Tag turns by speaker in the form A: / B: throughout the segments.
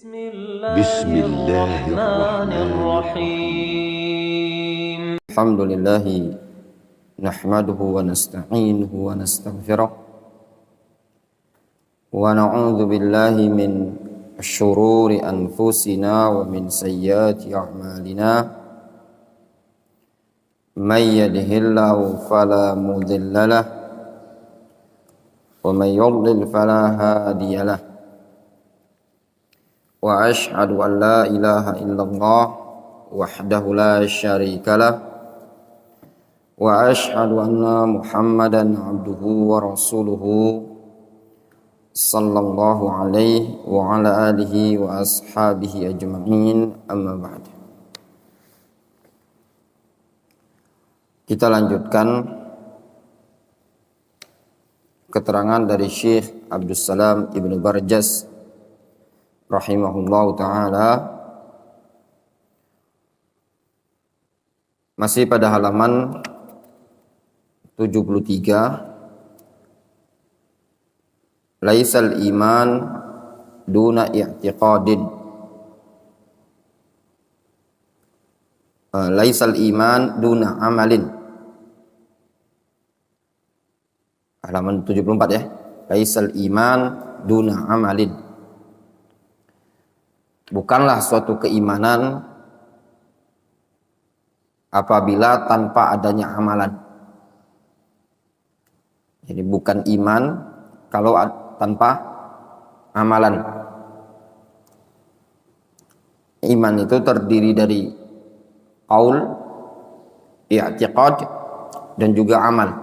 A: بسم الله الرحمن الرحيم
B: الحمد لله نحمده ونستعينه ونستغفره ونعوذ بالله من شرور أنفسنا ومن سيئات أعمالنا من يهده الله فلا مضل له ومن يضلل فلا هادي له وأشهد أن لا إله إلا الله وحده لا شريك له وأشهد أن محمدا عبده ورسوله صلى الله عليه وعلى آله وأصحابه أجمعين أما بعد. Kita lanjutkan keterangan dari Syekh Abdul Salam Ibnu Barjas rahimahullah ta'ala, masih pada halaman 73. Laisal iman duna i'tiqadin, laisal iman duna amalin. Halaman 74 ya. Laisal iman duna amalin. Bukanlah suatu keimanan apabila tanpa adanya amalan. Jadi bukan iman kalau tanpa amalan. Iman itu terdiri dari qaul, i'tiqad, dan juga amal.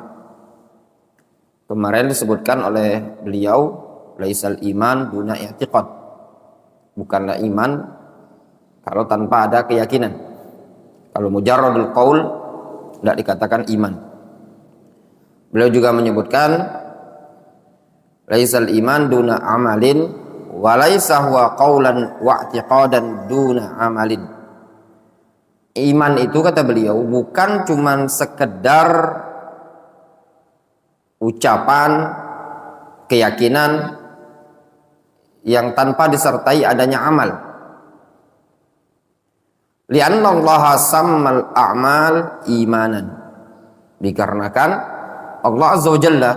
B: Kemarin disebutkan oleh beliau, laisal iman duna i'tiqad. Bukanlah iman kalau tanpa ada keyakinan. Kalau mujarradul qaul tidak dikatakan iman. Beliau juga menyebutkan laisal iman duna amalin wa laisa huwa qaulan wa i'tiqadan duna amalin. Iman itu, kata beliau, bukan cuman sekedar ucapan, keyakinan yang tanpa disertai adanya amal. Li'anna Allah sammal a'mal imanan. Dikarenakan Allah Azza wa Jalla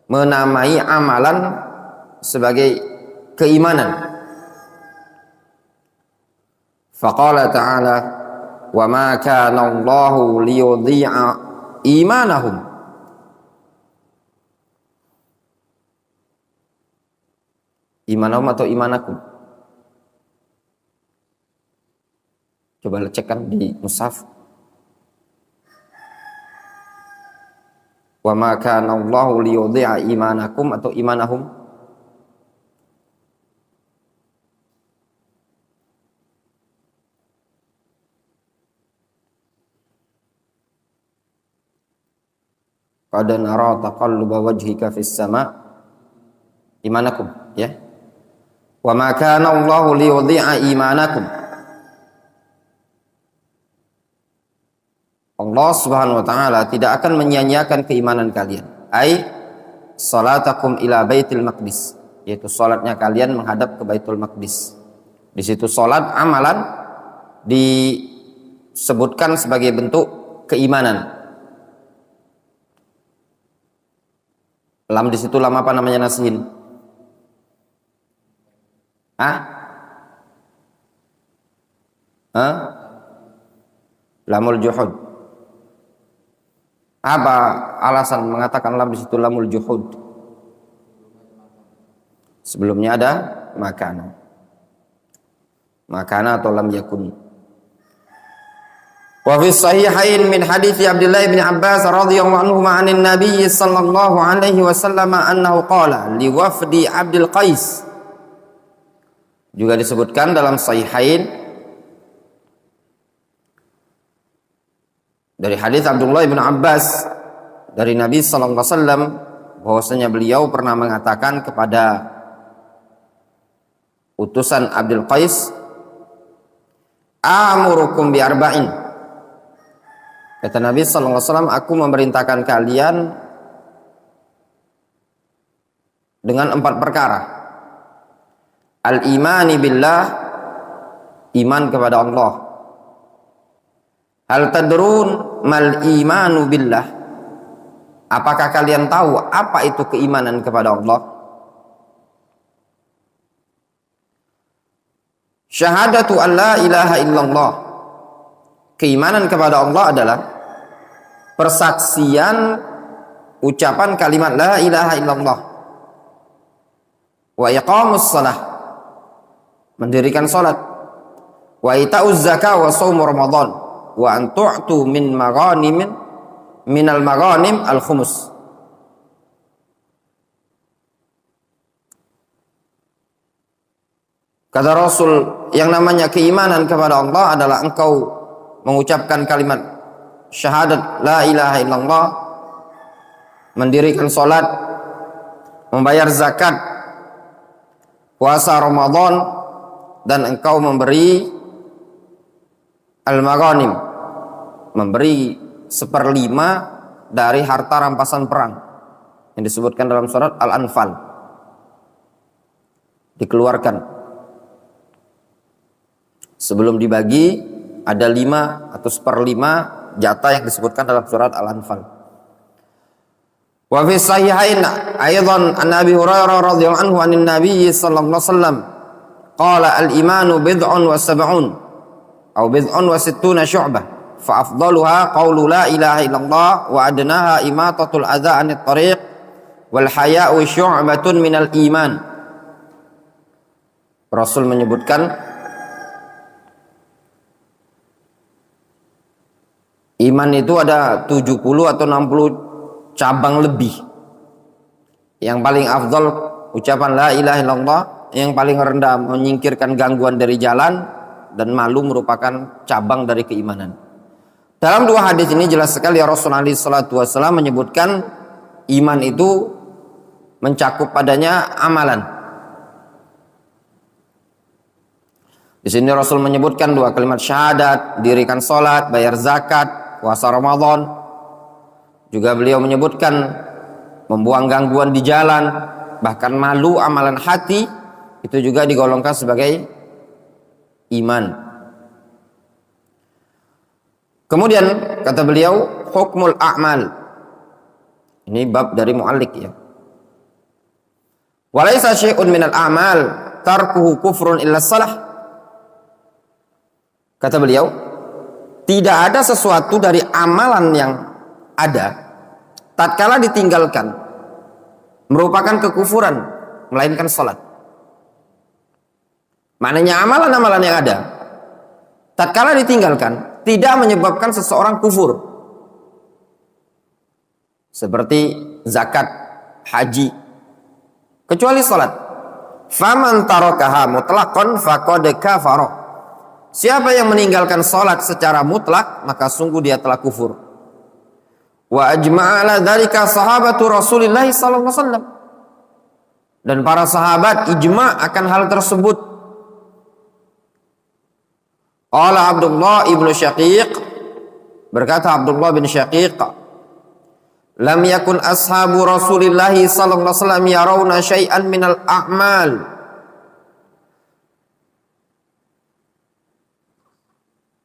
B: menamai amalan sebagai keimanan. Faqala ta'ala wa ma kana Allahu liyudhi'a imanahum. Imanahum atau imanakum? Coba cekkan di mushaf. Wa ma kana Allahu liyudhi'a imanakum atau imanahum? Qad nara taqalluba wajhika fis sama'. Imanakum, ya. Wa ma kana Allahu liyudhi'a imanakum. Allah Subhanahu wa taala tidak akan menyia-nyiakan keimanan kalian. Ai salatakum ila Baitul Maqdis, yaitu salatnya kalian menghadap ke Baitul Maqdis. Di situ salat amalan disebutkan sebagai bentuk keimanan. Lam di situ lam apa namanya nasihin? Lamul juhud. Apa alasan mengatakan lam di situ lamul juhud? Sebelumnya ada makana. Makana atau lam yakun. Wa fi sahihain min hadits Abdullah bin Abbas radhiyallahu anhu 'anil Nabiy sallallahu alaihi wasallam annahu qala li wafdi Abdul Qais. Juga disebutkan dalam sahihain dari hadis Abdullah bin Abbas dari Nabi sallallahu alaihi wasallam bahwasanya beliau pernah mengatakan kepada utusan Abdul Qais, amurukum bi arba'in. Kata Nabi sallallahu alaihi wasallam, aku memerintahkan kalian dengan 4 perkara. al-imani billah, iman kepada Allah. Hal tadrun mal imanu billah, apakah kalian tahu apa itu keimanan kepada Allah? Syahadatu an la ilaha illallah, keimanan kepada Allah adalah persaksian ucapan kalimat la ilaha illallah. Wa iqamus shalah, mendirikan salat. Wa ita'uz zakah wa shaum ramadan. Wa an tu'tu min minal maghanim al khumus. Kata Rasul, yang namanya keimanan kepada Allah adalah engkau mengucapkan kalimat syahadat la ilaha illallah, mendirikan salat, membayar zakat, puasa Ramadan, dan engkau memberi al-maghanim, memberi 1/5 dari harta rampasan perang yang disebutkan dalam surat Al-Anfal, dikeluarkan. Sebelum dibagi ada 5 atau 1/5 jatah yang disebutkan dalam surat Al-Anfal. Wa fi sahihain aidan an Abi Hurairah radhiyallahu anhu anin Nabi sallallahu alaihi wasallam qala al-imanu bid'un wa sab'un aw bid'un wa sittuna syu'bah fa afdaluha qawlu la ilaha illallah wa adnaha imatatul adza 'anit tariq wal haya'u syu'batun minal iman. Rasul menyebutkan iman itu ada 70 atau 60 cabang lebih. Yang paling afdal ucapan la ilaha illallah, yang paling rendah menyingkirkan gangguan dari jalan, dan malu merupakan cabang dari keimanan. Dalam dua hadis ini jelas sekali Rasulullah SAW menyebutkan iman itu mencakup padanya amalan. Di sini Rasul menyebutkan dua kalimat syahadat, dirikan salat, bayar zakat, puasa Ramadan. Juga beliau menyebutkan membuang gangguan di jalan, bahkan malu amalan hati, itu juga digolongkan sebagai iman. Kemudian kata beliau hukmul a'mal. Ini bab dari mu'allik ya. Walaysa syai'un minal a'mal tarkuhu kufrun illa salah. Kata beliau, tidak ada sesuatu dari amalan yang ada tatkala ditinggalkan merupakan kekufuran melainkan salat. Maknanya amalan-amalan yang ada tatkala ditinggalkan tidak menyebabkan seseorang kufur. Seperti zakat, haji, kecuali salat. Faman tarakaha mutlaqan faqad kafara. Siapa yang meninggalkan salat secara mutlak, maka sungguh dia telah kufur. Wa ajma'a ala dzalika sahabatu Rasulillah sallallahu alaihi wasallam. Dan para sahabat ijma' akan hal tersebut. Qala Abdullah ibnu Syaqiq, berkata Abdullah bin Syaqiq, lam yakun ashabu Rasulillah sallallahu alaihi wasallam yarawna syai'an minal a'mal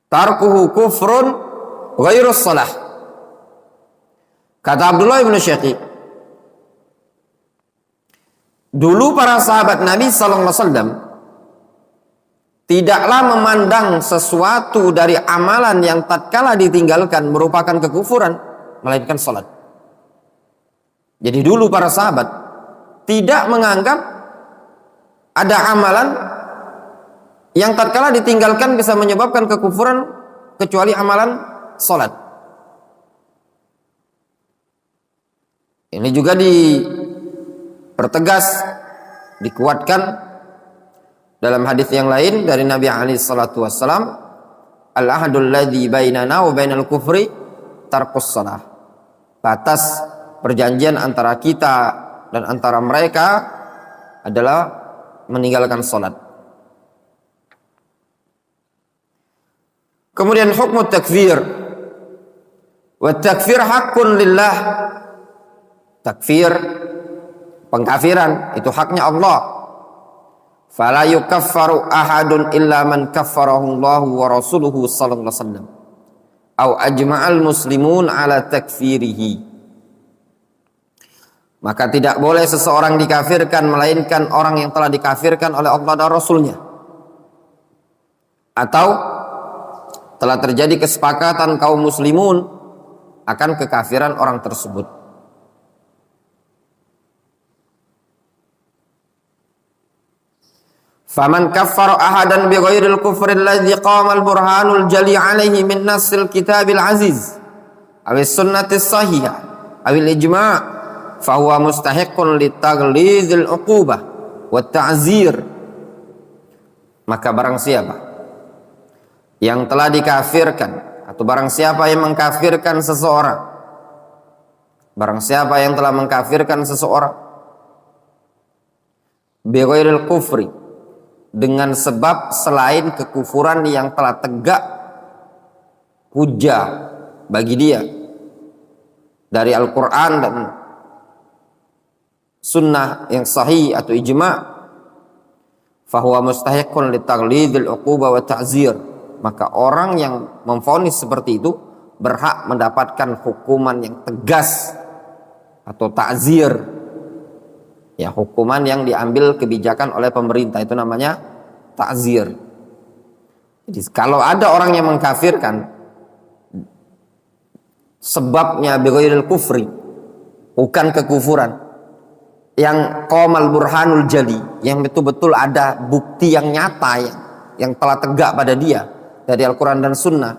B: tarkuhu kufrun ghairus salah. Kata Abdullah bin Syaqiq, dulu para sahabat Nabi sallallahu alaihi wasallam tidaklah memandang sesuatu dari amalan yang tatkala ditinggalkan merupakan kekufuran melainkan salat. Jadi dulu para sahabat tidak menganggap ada amalan yang tatkala ditinggalkan bisa menyebabkan kekufuran kecuali amalan salat. Ini juga dipertegas, dikuatkan dalam hadis yang lain dari Nabi alaihi salatu wassalam, al-ahdul ladzi bainana wa bainal kufri tarkus shalah. Batas perjanjian antara kita dan antara mereka adalah meninggalkan salat. Kemudian hukum takfir. Wa takfir hakun lillah. Takfir, pengkafiran, itu haknya Allah. fala yukaffaru ahadun illa man kaffarahu Allah wa rasuluhu sallallahu alaihi wasallam au ajma'al muslimun ala takfirihi. Maka tidak boleh seseorang dikafirkan melainkan orang yang telah dikafirkan oleh Allah dan Rasulnya, atau telah terjadi kesepakatan kaum muslimun akan kekafiran orang tersebut. Faman kaffara ahadan bighairil kufri alladhi qama al-burhanul jali alaihi min nassil kitabil aziz awis sunnatis sahihah awil ijma' fahuwa mustahiqqun litaglizil uqubah wa ta'zir. Maka barang siapa yang telah dikafirkan, atau barang siapa yang mengkafirkan seseorang, barang siapa yang telah mengkafirkan seseorang bighairil kufri, dengan sebab selain kekufuran yang telah tegak hujjah bagi dia dari Al-Quran dan sunnah yang sahih atau ijma', fahuwa mustahiqqun litaghlidil uqubah wa ta'zir. Maka orang yang memvonis seperti itu berhak mendapatkan hukuman yang tegas atau ta'zir. Ya, hukuman yang diambil kebijakan oleh pemerintah itu namanya ta'zir. Jadi kalau ada orang yang mengkafirkan sebabnya bighairil kufri, bukan kekufuran, yang qamal burhanul jali, yang betul-betul ada bukti yang nyata yang telah tegak pada dia dari Al-Quran dan Sunnah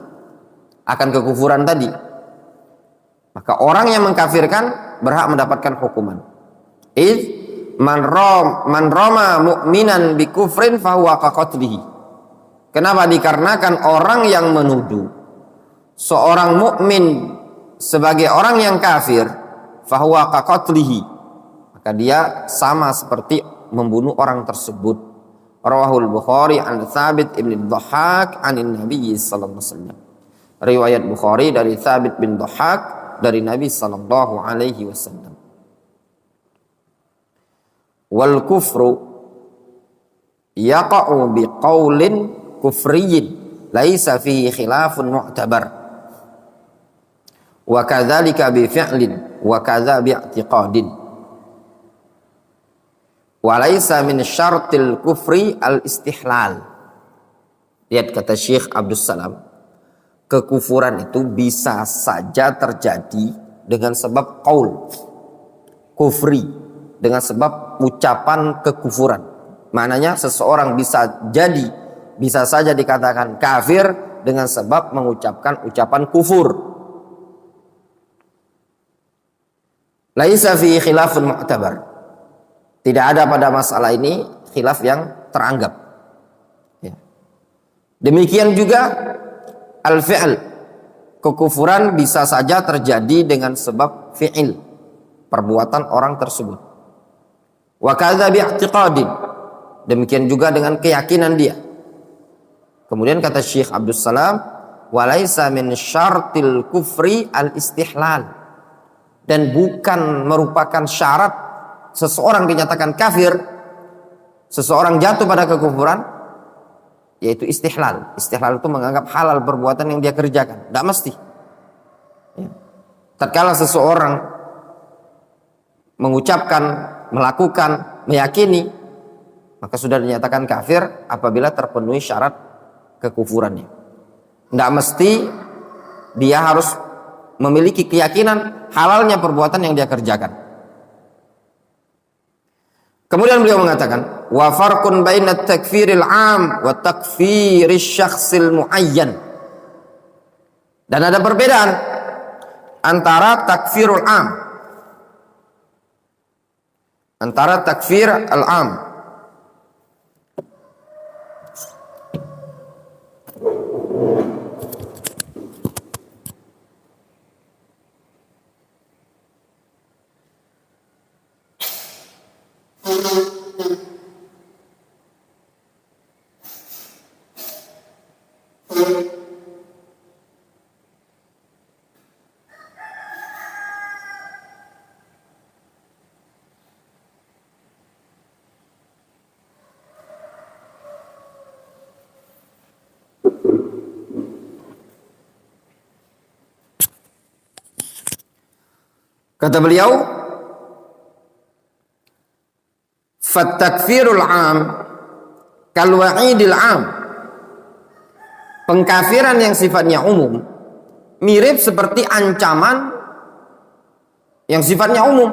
B: akan kekufuran tadi, maka orang yang mengkafirkan berhak mendapatkan hukuman. Man rama mu'minan bi kufrin fahuwa kaqatlihi. Kenapa? Dikarenakan orang yang menuduh seorang mukmin sebagai orang yang kafir, fahuwa kaqatlihi, maka dia sama seperti membunuh orang tersebut. Rawahul Bukhari an Thabit ibn Dhahhak anin Nabi sallallahu alaihi wasallam. Riwayat Bukhari dari Thabit bin Dhahhak dari Nabi sallallahu alaihi wasallam. Wal kufru yaqa'u biqaulin kufriyyin laisa fihi khilafun mu'tabar wa kadzalika bi fi'lin wa kadza bi i'tiqadin wa laisa min syartil kufri al istihlal. Lihat kata Syekh Abdul Salam, kekufuran itu bisa saja terjadi dengan sebab qaul kufri, dengan sebab ucapan kekufuran. Maknanya seseorang bisa saja dikatakan kafir dengan sebab mengucapkan ucapan kufur. Laisa fi khilafun mu'tabar. Tidak ada pada masalah ini khilaf yang teranggap. Ya. Demikian juga al-fi'l. Kekufuran bisa saja terjadi dengan sebab fi'il, perbuatan orang tersebut. Wa kadza bi'tiqadin, demikian juga dengan keyakinan dia. Kemudian kata Syekh Abdul Salam, wa laisa min syartil kufri al istihlal, dan bukan merupakan syarat seseorang dinyatakan kafir, seseorang jatuh pada kekufuran, yaitu istihlal. Istihlal itu menganggap halal perbuatan yang dia kerjakan. Tidak mesti. Ya. Tatkala seseorang mengucapkan, melakukan, meyakini, maka sudah dinyatakan kafir apabila terpenuhi syarat kekufurannya. Tidak mesti dia harus memiliki keyakinan halalnya perbuatan yang dia kerjakan. Kemudian beliau mengatakan, wa farqun baina takfiril 'am wa takfirish syakhsil muayyan. Dan ada perbedaan antara takfirul 'am, antara takfir al-'am Kata beliau, "Fattakfirul 'am kal wa'idil 'am." Pengkafiran yang sifatnya umum mirip seperti ancaman yang sifatnya umum.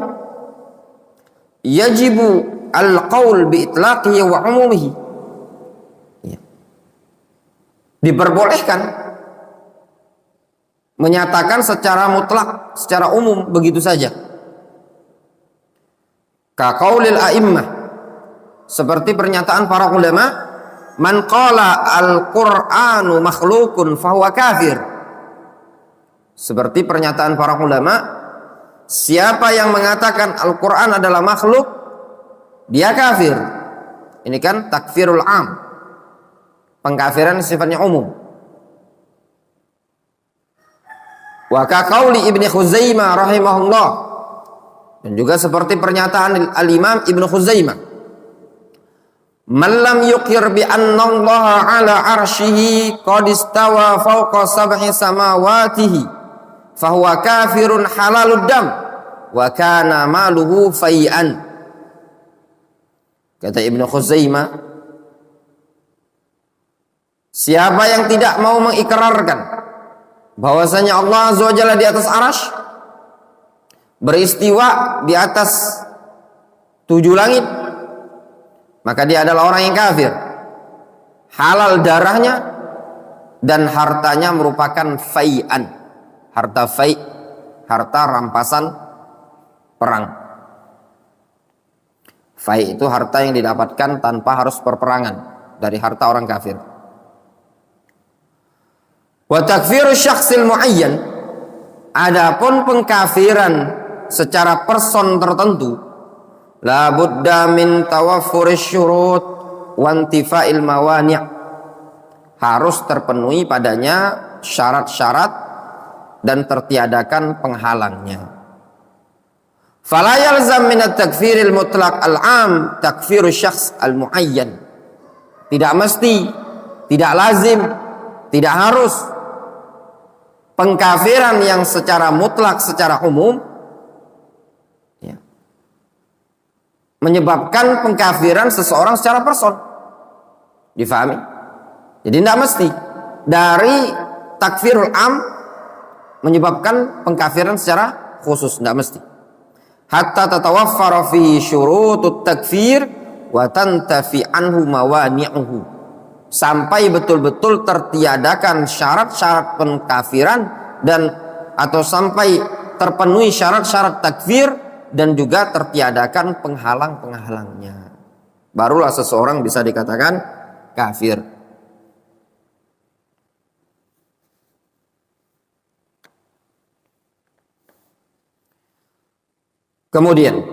B: Yajibu al-qaul bi itlaqihi wa umumihi. Diperbolehkan menyatakan secara mutlak, secara umum begitu saja. Ka qaulil a'immah, seperti pernyataan para ulama, man qala al-Qur'anu makhlukun fahuwa kafir. Seperti pernyataan para ulama, siapa yang mengatakan Al-Quran adalah makhluk, dia kafir. Ini kan takfirul 'am, pengkafiran sifatnya umum. Wa ka qauli Ibnu Khuzaimah rahimahullah, dan juga seperti pernyataan Al-Imam Ibnu Khuzaimah, man lam yuqir bi anna Allah 'ala 'arsyihi qad istawa fawqa sab'i samawatihi fahuwa kafirun halalud dam wa kana maluhu fai'an. Kata Ibnu Khuzaimah, siapa yang tidak mau mengikrarkan bahwasanya Allah Azza wa Jalla di atas arasy, beristiwa di atas 7 langit, maka dia adalah orang yang kafir. Halal darahnya dan hartanya merupakan fai'an. Harta fai', harta rampasan perang. Fai' itu harta yang didapatkan tanpa harus perperangan, dari harta orang kafir. Wa takfiru syakhsil muayyan, adapun pengkafiran secara person tertentu, la budda min tawaffurish syurut wa intifa'il mawani', harus terpenuhi padanya syarat-syarat dan tertiadakan penghalangnya. Fala yalzam min at-takfiril mutlaq al-'am takfiru syakhs al-muayyan. Tidak mesti, tidak lazim, tidak harus pengkafiran yang secara mutlak, secara umum ya, menyebabkan pengkafiran seseorang secara person. Difahami? Jadi tidak mesti dari takfirul 'am menyebabkan pengkafiran secara khusus, tidak mesti. Hatta tatawaffara fi syurutut takfir wa tantafi anhu mawani'uhu, sampai betul-betul tertiadakan syarat-syarat pengkafiran dan atau sampai terpenuhi syarat-syarat takfir dan juga tertiadakan penghalang-penghalangnya, barulah seseorang bisa dikatakan kafir. Kemudian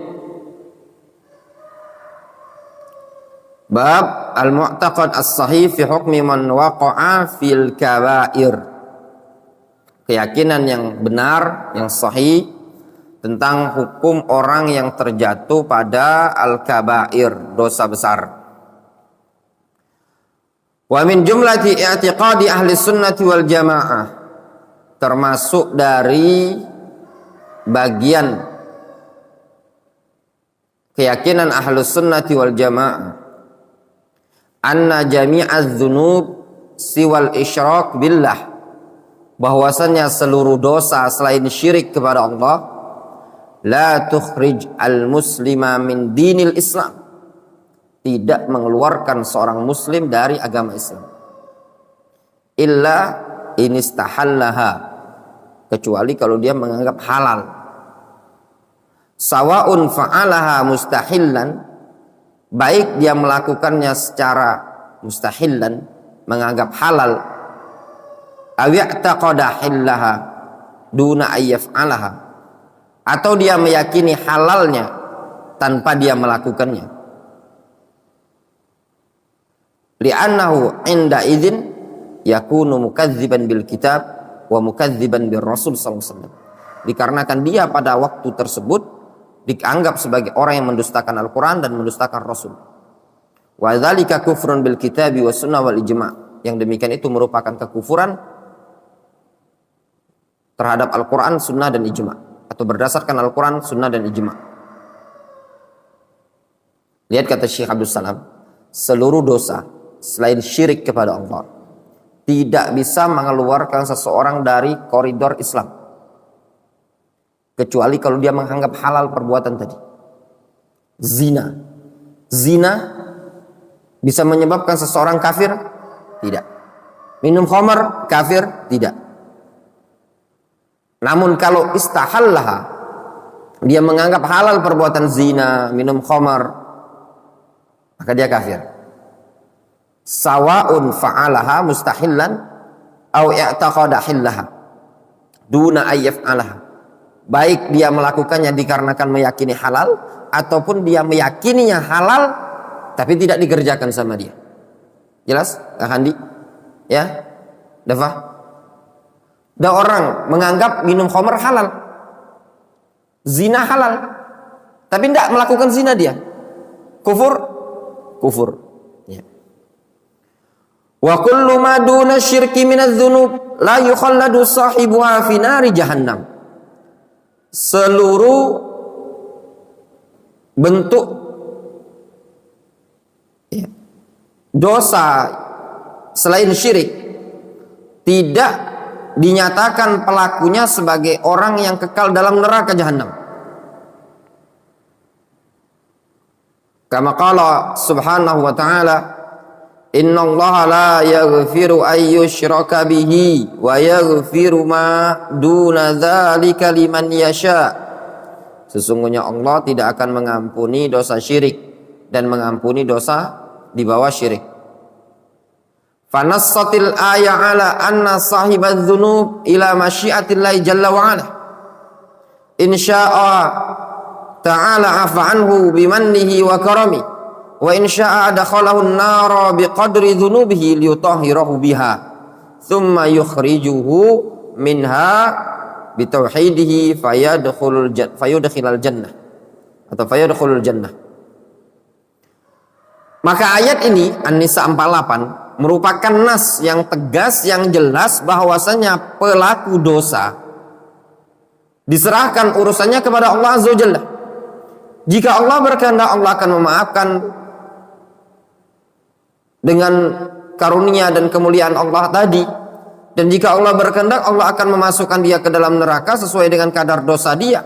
B: bab al-mu'taqad as-sahih fi hukmi man waqa'a fil kaba'ir, keyakinan yang benar, yang sahih tentang hukum orang yang terjatuh pada al-kaba'ir, dosa besar. Wa min jumlati i'tiqadi ahli sunnati wal jamaah, termasuk dari bagian keyakinan ahlus sunnati wal jamaah, anna jami'adz dzunub siwal isyrak billah, bahwasannya seluruh dosa selain syirik kepada Allah, la tukhrij al muslima min dinil Islam, tidak mengeluarkan seorang muslim dari agama Islam, illa inistahallaha, kecuali kalau dia menganggap halal. Sawa'un fa'alaha mustahillan, baik dia melakukannya secara mustahillan, menganggap halal, aw ya'taqada hillaha duna ayyaf'alaha, atau dia meyakini halalnya tanpa dia melakukannya. Li'annahu inda idzin yakunu mukadziban bil kitab wa mukadziban bir rasul sallallahu alaihi wasallam, dikarenakan dia pada waktu tersebut dianggap sebagai orang yang mendustakan Al-Quran dan mendustakan Rasul. Wa dzalika kufrun bil kitabi was sunnah wal ijma', yang demikian itu merupakan kekufuran terhadap Al-Quran, sunnah dan ijma'. atau berdasarkan Al-Quran, Sunnah dan Ijma'. Lihat kata Syekh Abdul Salam, seluruh dosa selain syirik kepada Allah tidak bisa mengeluarkan seseorang dari koridor Islam, kecuali kalau dia menganggap halal perbuatan tadi. Zina bisa menyebabkan seseorang kafir? Tidak. Minum khamar kafir? Tidak. Namun kalau istahallaha, dia menganggap halal perbuatan zina, minum khamar, maka dia kafir. Sawa'un fa'alaha mustahillan au i'taqada hillaha duna ayyaf'alaha. Baik dia melakukannya dikarenakan meyakini halal, ataupun dia meyakininya halal tapi tidak dikerjakan sama dia. Jelas? Kak Handi? Ya? Dafa? Ada orang menganggap minum khamar halal, zina halal, tapi tidak melakukan zina dia. Kufur. Ya. Wa kullu ma duna syirki minadz-dzunub la yukhalladu sahibuha fi nari jahannam. Seluruh bentuk dosa selain syirik tidak dinyatakan pelakunya sebagai orang yang kekal dalam neraka jahannam. Kama qala subhanahu wa ta'ala, innallaha la yaghfiru ay yushraka bihi wa yaghfiru ma duna dzalika liman yasha. Sesungguhnya Allah tidak akan mengampuni dosa syirik dan mengampuni dosa di bawah syirik. Fanassatil ayat ala anna sahibadz dzunub ila masyiatillahi jalla wa ala. Insya'a ta'ala afa anhu bimannihi wa karami wa insya'a adakhalahu an-nara biqadri dhunubihi liyutahhirahu biha thumma yukhrijuhu minha bitauhidihi fayudkhilal jannah atau fayudkhulul jannah. Maka ayat ini An-Nisa 48 merupakan nas yang tegas, yang jelas bahwasanya pelaku dosa diserahkan urusannya kepada Allah Azza wa Jalla. Jika Allah berkehendak, Allah akan memaafkan dengan karunia dan kemuliaan Allah tadi. Dan jika Allah berkehendak, Allah akan memasukkan dia ke dalam neraka sesuai dengan kadar dosa dia.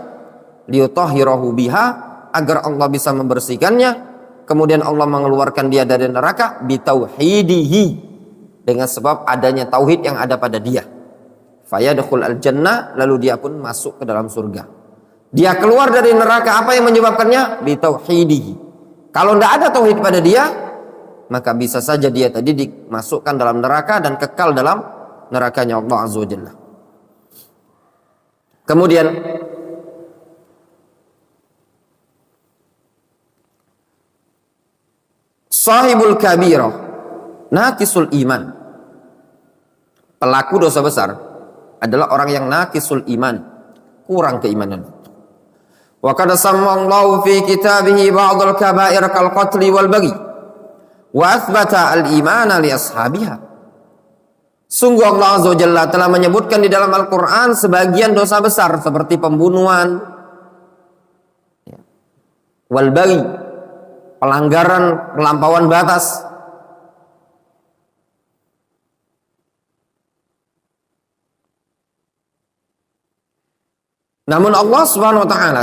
B: Liyutahhirahu biha, agar Allah bisa membersihkannya. Kemudian Allah mengeluarkan dia dari neraka bitauhidihi, dengan sebab adanya tauhid yang ada pada dia. Fayadkhul al-jannah, lalu dia pun masuk ke dalam surga. Dia keluar dari neraka, apa yang menyebabkannya? Bitauhidihi. Kalau tidak ada tauhid pada dia, maka bisa saja dia tadi dimasukkan dalam neraka dan kekal dalam nerakanya Allah Azza wa Jalla. Kemudian sahibul kabirah naqisul iman. Pelaku dosa besar adalah orang yang naqisul iman, kurang keimanan. Wa qad sammallahu fi kitabihi ba'dal kaba'ir kal qatli wal baghi wa athbata al imana li ashabiha. Sungguh Allah Azza wa Jalla telah menyebutkan di dalam Al-Qur'an sebagian dosa besar seperti pembunuhan, wal baghi, pelanggaran, pelampauan batas. Namun Allah Subhanahu wa taala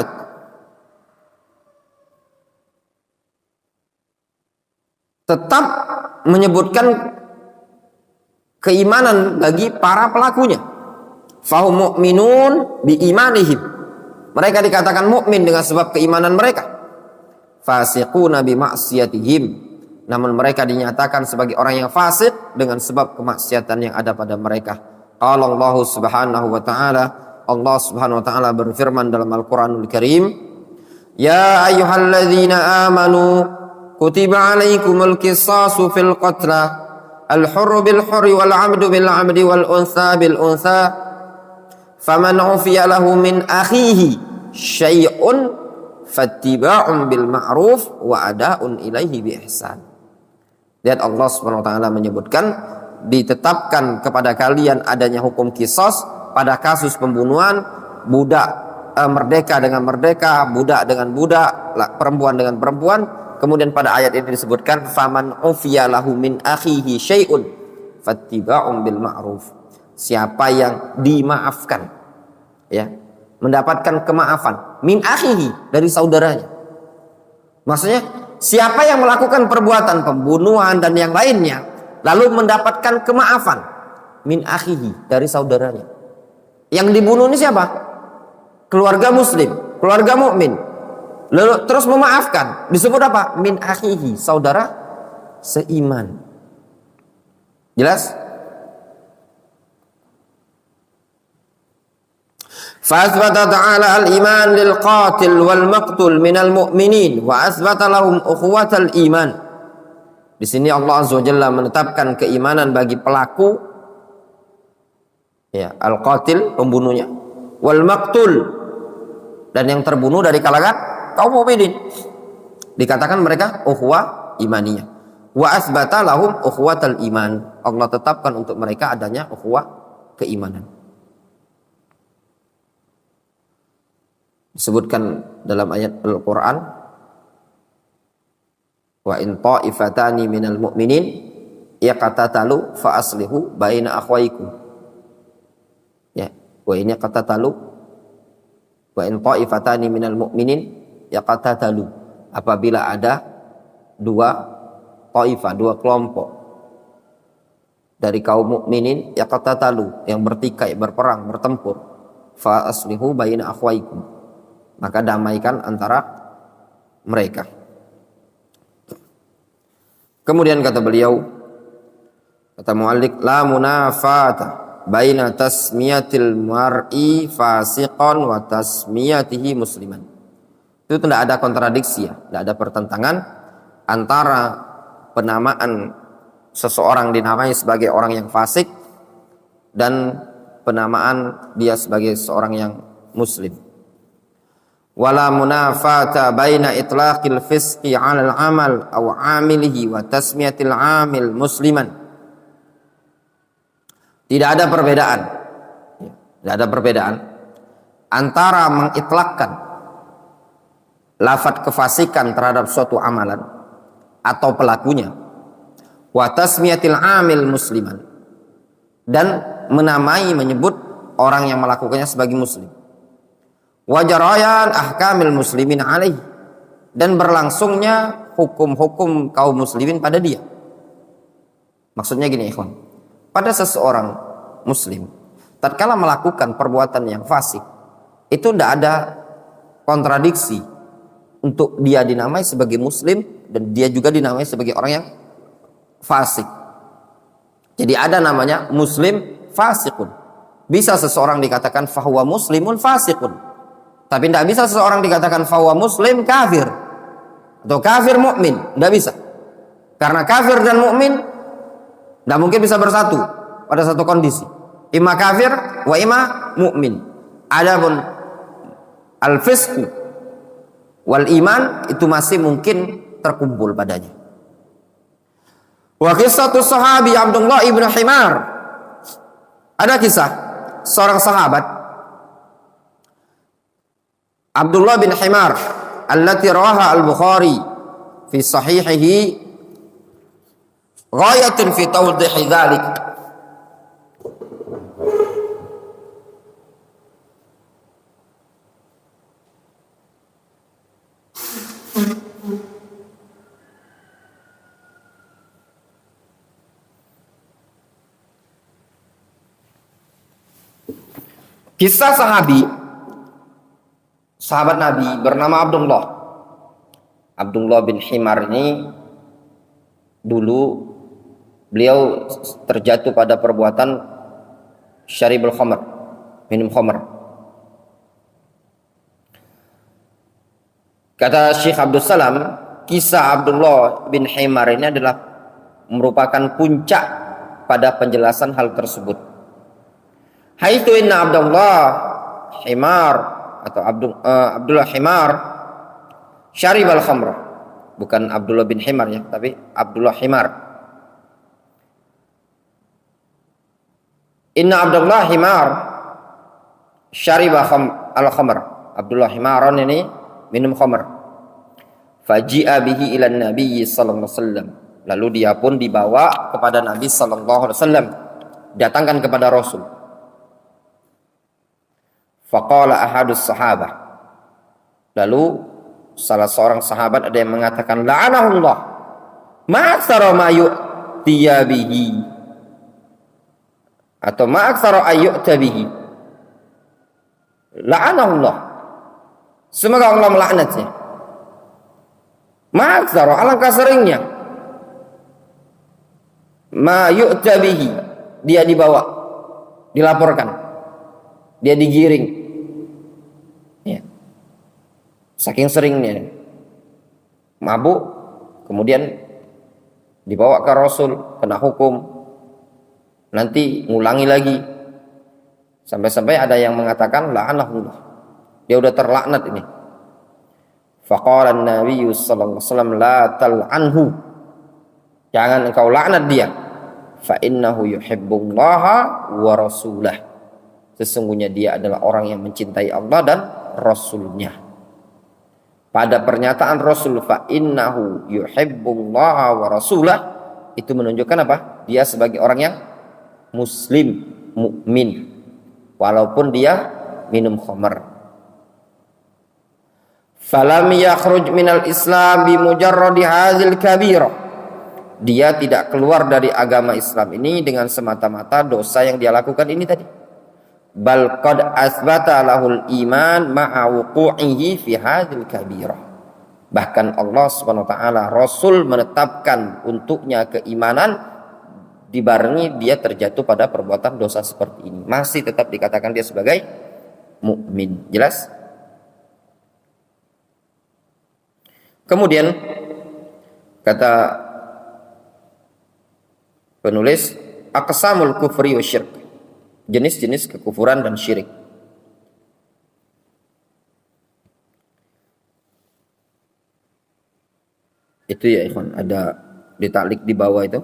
B: tetap menyebutkan keimanan bagi para pelakunya. Fahum mu'minun bi imanihim. Mereka dikatakan mukmin dengan sebab keimanan mereka. Fasiquna bi ma'siyatihim. Namun mereka dinyatakan sebagai orang yang fasik dengan sebab kemaksiatan yang ada pada mereka. Qala Allah Subhanahu wa taala, Allah Subhanahu wa taala berfirman dalam Al-Qur'anul Karim, "Ya ayyuhalladzina amanu kutiba alaikumul qisasu fil qatla al-hurru bil hurri wal 'abdu bil 'abdi wal untha bil untha faman 'ufiya lahu min akhihi syai'un fattiba'un bil ma'ruf wa ada'un ilaihi bi ihsan." Lihat Allah Subhanahu wa taala menyebutkan ditetapkan kepada kalian adanya hukum qisas pada kasus pembunuhan budak merdeka dengan merdeka, budak dengan budak, perempuan dengan perempuan. Kemudian pada ayat ini disebutkan faman ufiya lahu min akhihi syai'un fattiba'un bil ma'ruf. Siapa yang dimaafkan, ya, mendapatkan kemaafan min akhihi, dari saudaranya. Maksudnya siapa yang melakukan perbuatan pembunuhan dan yang lainnya lalu mendapatkan kemaafan min akhihi, dari saudaranya. Yang dibunuh ini siapa? Keluarga muslim, keluarga mukmin. Lalu terus memaafkan, disebut apa? Min akhihi, saudara seiman. Jelas? Fa'athbata ta'ala al-iman lil qatil wal maqtul minal mu'minin wa athbata lahum ukhuwatal iman. Di sini Allah Azza wa Jalla menetapkan keimanan bagi pelaku, ya, al-qatil, pembunuhnya, wal maqtul, dan yang terbunuh dari kalangan kaum mukminin. Dikatakan mereka ukhuwah imaniyah. Wa athbata lahum ukhuwatal iman. Allah tetapkan untuk mereka adanya ukhuwah keimanan. Disebutkan dalam ayat Al-Quran, wa in ta'ifatani minal mu'minin yaqatatalu fa aslihu baina akhwaikum. Ya, wa in yaqatatalu wa in ta'ifatani minal mu'minin yaqatatalu. Apabila ada dua ta'ifah, dua kelompok dari kaum mukminin yaqatatalu, yang bertikai, berperang, bertempur, fa aslihu baina akhwaikum, maka damaikan antara mereka. Kemudian kata beliau, kata muallik, la munafata baina tasmiyatil mar'i fasiqan wa tasmiyatihi musliman. Itu tidak ada kontradiksi, ya, tidak ada pertentangan antara penamaan seseorang dinamai sebagai orang yang fasik dan penamaan dia sebagai seorang yang muslim. Wala munafata baina itlaqil fisqi 'alal amal aw 'amilihi wa tasmiyatil 'amil musliman. Tidak ada perbedaan, tidak ada perbedaan antara mengitlakkan lafaz kefasikan terhadap suatu amalan atau pelakunya, wa tasmiyatil 'amil musliman, dan menamai, menyebut orang yang melakukannya sebagai muslim. Wajarayan ahkamil muslimin alaih, dan berlangsungnya hukum-hukum kaum muslimin pada dia. Maksudnya gini, ikhwan, pada seseorang muslim tatkala melakukan perbuatan yang fasik, itu tidak ada kontradiksi untuk dia dinamai sebagai muslim dan dia juga dinamai sebagai orang yang fasik. Jadi ada namanya muslim fasikun. Bisa seseorang dikatakan fahuwa muslimun fasikun, tapi tidak bisa seseorang dikatakan fahuwa muslim kafir atau kafir mukmin, tidak bisa. Karena kafir dan mukmin tidak mungkin bisa bersatu pada satu kondisi. Ima kafir wa ima mukmin. Adapun al-fisqu wal iman itu masih mungkin terkumpul padanya. Wa qissatu sahabi Abdullah ibn Himar. Ada kisah seorang sahabat Abdullah bin Himar allati rawaha al-Bukhari fi sahihihi ghayatun fi tawdih dzalik. Kisah sahabat Nabi bernama Abdullah bin Himar ini, dulu beliau terjatuh pada perbuatan syaribul khamr, minum khamr. Kata Syekh Abdul Salam, kisah Abdullah bin Himar ini adalah merupakan puncak pada penjelasan hal tersebut. Haitsu inna Abdullah Himar atau Abdullah Himar syaribal khamr, bukan Abdullah bin Himar ya, tapi Abdullah Himar. Inna Abdullah Himar syariba al khamr, Abdullah himaran ini minum khamr. Faji'a bihi ila Nabi sallallahu alaihi wasallam. Lalu dia pun dibawa kepada Nabi sallallahu alaihi wasallam. Datangkan kepada Rasul. Faqala ahadus sahabah. Lalu salah seorang sahabat ada yang mengatakan la'anahullah. Ma'aksara ma yu'tiya bihi. Atau ma'aksara ayyu'ta bihi. La'anahullah. Semoga Allah melaknatnya. Ma'aksara, alangkah seringnya. Ma yu'ta bihi. Dia dibawa, dilaporkan, dia digiring. Ya. Saking seringnya mabuk, kemudian dibawa ke Rasul, kena hukum, nanti ngulangi lagi, sampai-sampai ada yang mengatakan la'anahullah, dia udah terlaknat ini. Faqala an-nabiy sallallahu alaihi wasallam la tal'anhu, jangan engkau laknat dia, fa innahu yuhibbullaha wa rasulah, sesungguhnya dia adalah orang yang mencintai Allah dan Rasulnya. Pada pernyataan Rasul fa innahu yuhibbullaha wa rasulah, itu menunjukkan apa? Dia sebagai orang yang muslim, mukmin, walaupun dia minum khamr. Falam yakhruj minal Islam bi mujarradi hadzal kabirah. Dia tidak keluar dari agama Islam ini dengan semata-mata dosa yang dia lakukan ini tadi. Bal qad asbata lahul iman ma'a wuqu'ihi fi hadzal kabirah. Bahkan Allah Subhanahu wa taala, Rasul menetapkan untuknya keimanan dibarengi dia terjatuh pada perbuatan dosa seperti ini. Masih tetap dikatakan dia sebagai mukmin. Jelas? Kemudian kata penulis aqsamul kufri wa syirk, jenis-jenis kekufuran dan syirik. Itu ya ikhwan, ada ditaklik di bawah itu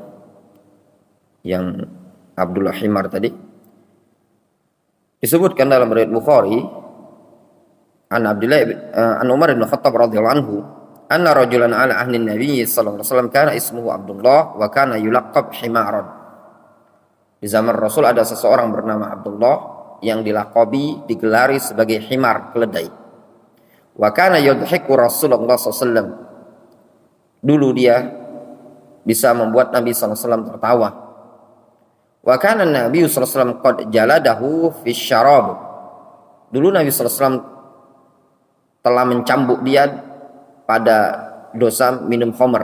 B: yang Abdullah Himar tadi disebutkan dalam riwayat Bukhari an Umar bin Khattab radhiyallahu anhu anna rajulan ala ahli Nabi sallallahu alaihi wasallam kana ismuhu Abdullah wa kana yulaqab himaran. Di zaman Rasul ada seseorang bernama Abdullah yang dilaqabi, digelari sebagai himar, keledai. Wa kana yudhiku Rasulullah sallallahu alaihi wasallam. Dulu dia bisa membuat Nabi sallallahu alaihi wasallam tertawa. Wa kana Nabi sallallahu alaihi wasallam qad jaladahu fi syarab. Dulu Nabi sallallahu alaihi wasallam telah mencambuk dia pada dosa minum khamr.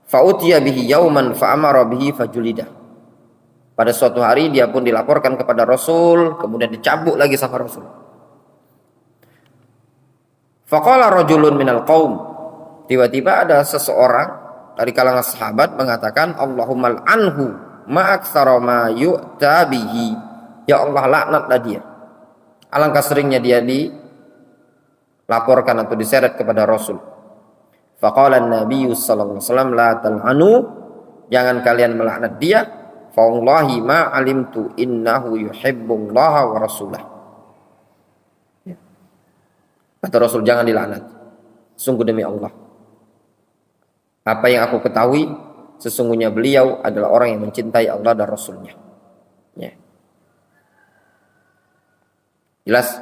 B: Fa'utiya bihi yauman fa'amara bihi fajulida. Pada suatu hari dia pun dilaporkan kepada Rasul, kemudian dicambuk lagi sama Rasul. Faqala rajulun minal qaum. Tiba-tiba ada seseorang dari kalangan sahabat mengatakan, Allahumma al'anhu ma'aktsara ma yu'ta bihi. Ya Allah, laknatlah dia. Alangkah seringnya dia laporkan atau diseret kepada Rasul. Faqala an-nabiy sallallahu alaihi wasallam la tal'anu, jangan kalian melaknat dia. Fa wallahi ma alimtu innahu yuhibbullaha wa rasulah. Kata Rasul, jangan dilaknat. Sungguh demi Allah, apa yang aku ketahui, sesungguhnya beliau adalah orang yang mencintai Allah dan Rasulnya. Ya. Jelas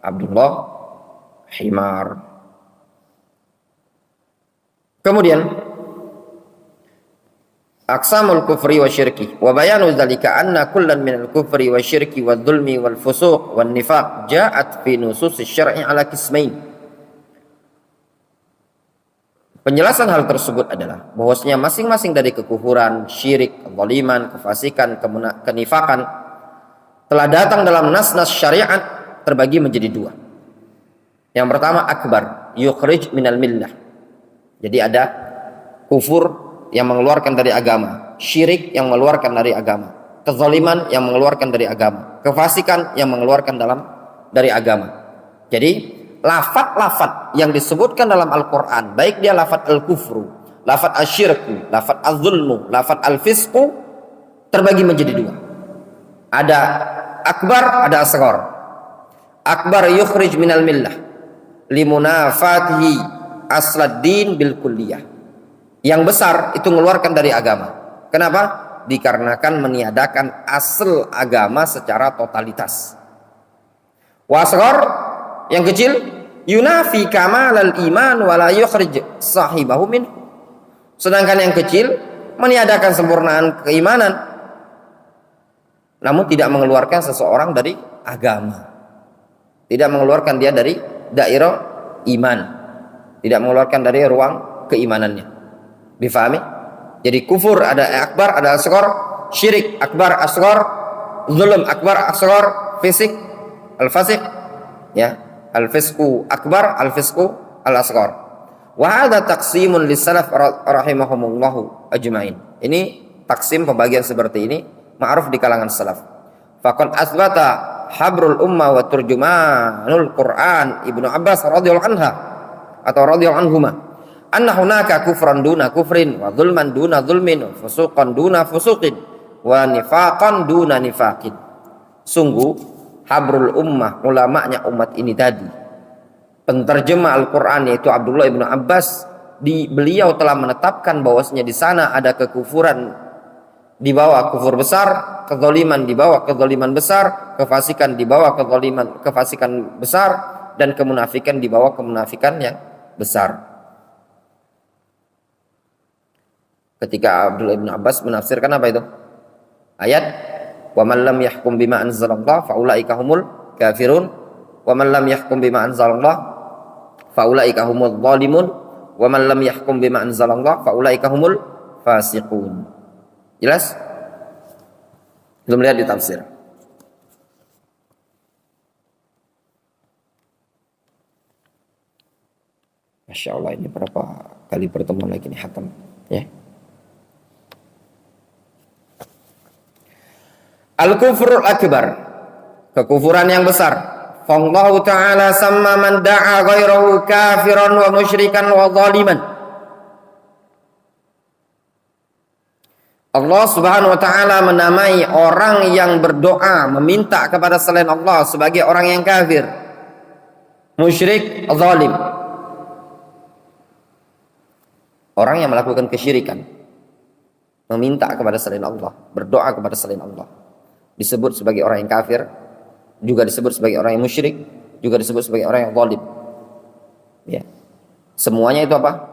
B: Abdullah himar. Kemudian aqsamul kufri wa syirki wa bayanu dzalika anna kullan minal kufri wa syirki wa dzulmi wal fusuq wan nifaq ja'at fi nusus syar'i ala qismain. Penjelasan hal tersebut adalah bahwasanya masing-masing dari kekufuran, syirik, kezaliman, kefasikan, kenifakan telah datang dalam nas-nas syariat terbagi menjadi dua. Yang pertama akbar, yukhrij minal millah. Jadi ada kufur yang mengeluarkan dari agama, syirik yang mengeluarkan dari agama, kezaliman yang mengeluarkan dari agama, kefasikan yang mengeluarkan dari agama. Jadi lafaz-lafaz yang disebutkan dalam Al-Qur'an, baik dia lafaz al-kufru, lafaz asyirku, lafaz az-zulmu, lafaz al-fisqu, terbagi menjadi dua. Ada akbar, ada asghar. akbar yukhrij minal millah limunafatihi asladdin bil kulliyah. Yang besar itu mengeluarkan dari agama. Kenapa? Dikarenakan meniadakan asal agama secara totalitas. Wa asghar, yang kecil, yunafi kamalal iman wa la yukhrij sahibahu min. Sedangkan yang kecil meniadakan sempurnaan keimanan namun tidak mengeluarkan seseorang dari agama. Tidak mengeluarkan dia dari dairah iman. Tidak mengeluarkan dari ruang keimanannya. Difahami? Jadi kufur ada akbar, ada asghar, syirik akbar, asghar, zulm akbar, asghar, fisik, al-fasik, ya, al-fisqu akbar, al-fisqu al-asghar. Wa hadha taqsimun lis-salaf rahimahumullahu ajmain. Ini taksim pembagian seperti ini ma'ruf di kalangan salaf. Faqad asbata habrul ummah wa turjumanul Quran Ibnu Abbas radhiyallahu anha atau radhiyallahu anhuma anna hunaka kufran duna kufrin wa zulman duna zulmin wa fusuqan duna fusuqin wa nifaqan duna nifaqin. Sungguh habrul ummah, ulamanya umat ini tadi, penterjemah Al-Quran yaitu Abdullah ibnu Abbas, beliau telah menetapkan bahwasanya di sana ada kekufuran di bawah kufur besar, kezaliman di bawah kezaliman besar, kefasikan di bawah kefasikan besar, dan kemunafikan di bawah kemunafikan yang besar. Ketika Abdullah ibn Abbas menafsirkan apa itu? Ayat wa man lam yahkum bima anzalallah faulaika humul kafirun wa man lam yahkum bima anzalallah faulaika humul zalimun wa man lam yahkum bima anzalallah faulaika humul fasiqun. Jelas? Belum lihat di tafsir. Masya Allah, ini berapa kali pertemuan lagi nih hatam, ya. Al-kufrul akbar, kekufuran yang besar. Fallahu ta'ala samma man da'a ghairahu kafiran wa musyrikan wa zaliman. Allah Subhanahu wa ta'ala menamai orang yang berdoa meminta kepada selain Allah sebagai orang yang kafir, musyrik, zalim. Orang yang melakukan kesyirikan, meminta kepada selain Allah, berdoa kepada selain Allah, disebut sebagai orang yang kafir, juga disebut sebagai orang yang musyrik, juga disebut sebagai orang yang zalim. Ya. Semuanya itu apa?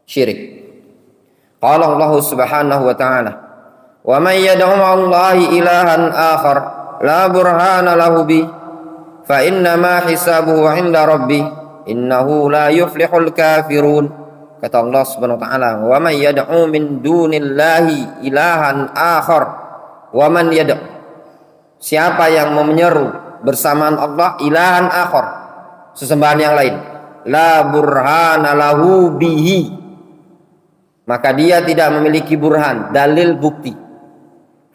B: Syirik. Qala Allah Subhanahu wa ta'ala, "Wa may yad'u ma'allahi ilahan akhar la burhana lahu bi, fa inna ma hisabuhu 'inda rabbih, innahu la yuflihul kafirun." Kata Allah Subhanahu wa ta'ala, "Wa may yad'u min dunillahi ilahan akhar." Wa man yad'u, siapa yang menyeru bersamaan Allah ilahan akhar, sesembahan yang lain, la burhana lahu bihi, maka dia tidak memiliki burhan, dalil, bukti.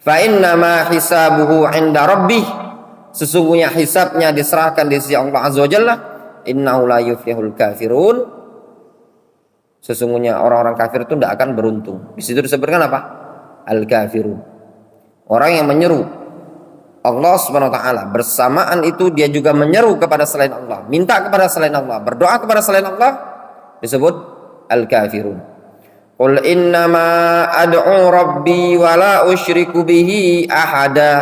B: Fa inna ma hisabuhu 'inda rabbih, sesungguhnya hisabnya diserahkan di sisi Allah Azza wa Jalla. Innahu la yuflihul kafirun, sesungguhnya orang-orang kafir itu tidak akan beruntung. Di situ disebutkan apa? Al-kafirun, orang yang menyeru Allah Subhanahu wa ta'ala, bersamaan itu dia juga menyeru kepada selain Allah, minta kepada selain Allah, berdoa kepada selain Allah, disebut al-kafirun. Qul innama ad'u rabbi wa la usyriku bihi ahada.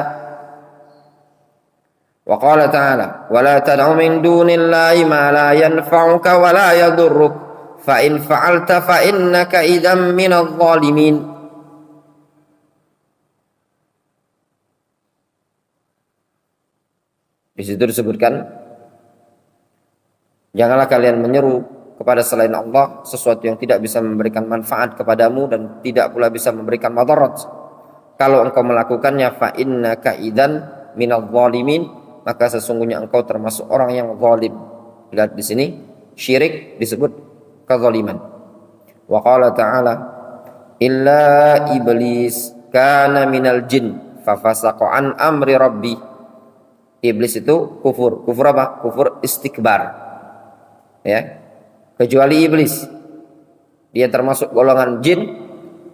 B: Wa qala ta'ala, wa la tad'u min dunillahi ma la yanfa'uka wa la yadurruk, fa in fa'alta fa innaka idzan minadh dhalimin. Di situ disebutkan, janganlah kalian menyeru kepada selain Allah sesuatu yang tidak bisa memberikan manfaat kepadamu dan tidak pula bisa memberikan madarat. Kalau engkau melakukannya, fa innaka idzan minadh dhalimin, maka sesungguhnya engkau termasuk orang yang zalim. Lihat di sini syirik disebut kezaliman. Wa qala ta'ala, illa iblis kana minal jin fa fasaqa an amri rabbi. Iblis itu kufur. Kufur apa? Kufur istikbar. Ya. Kecuali iblis, dia termasuk golongan jin,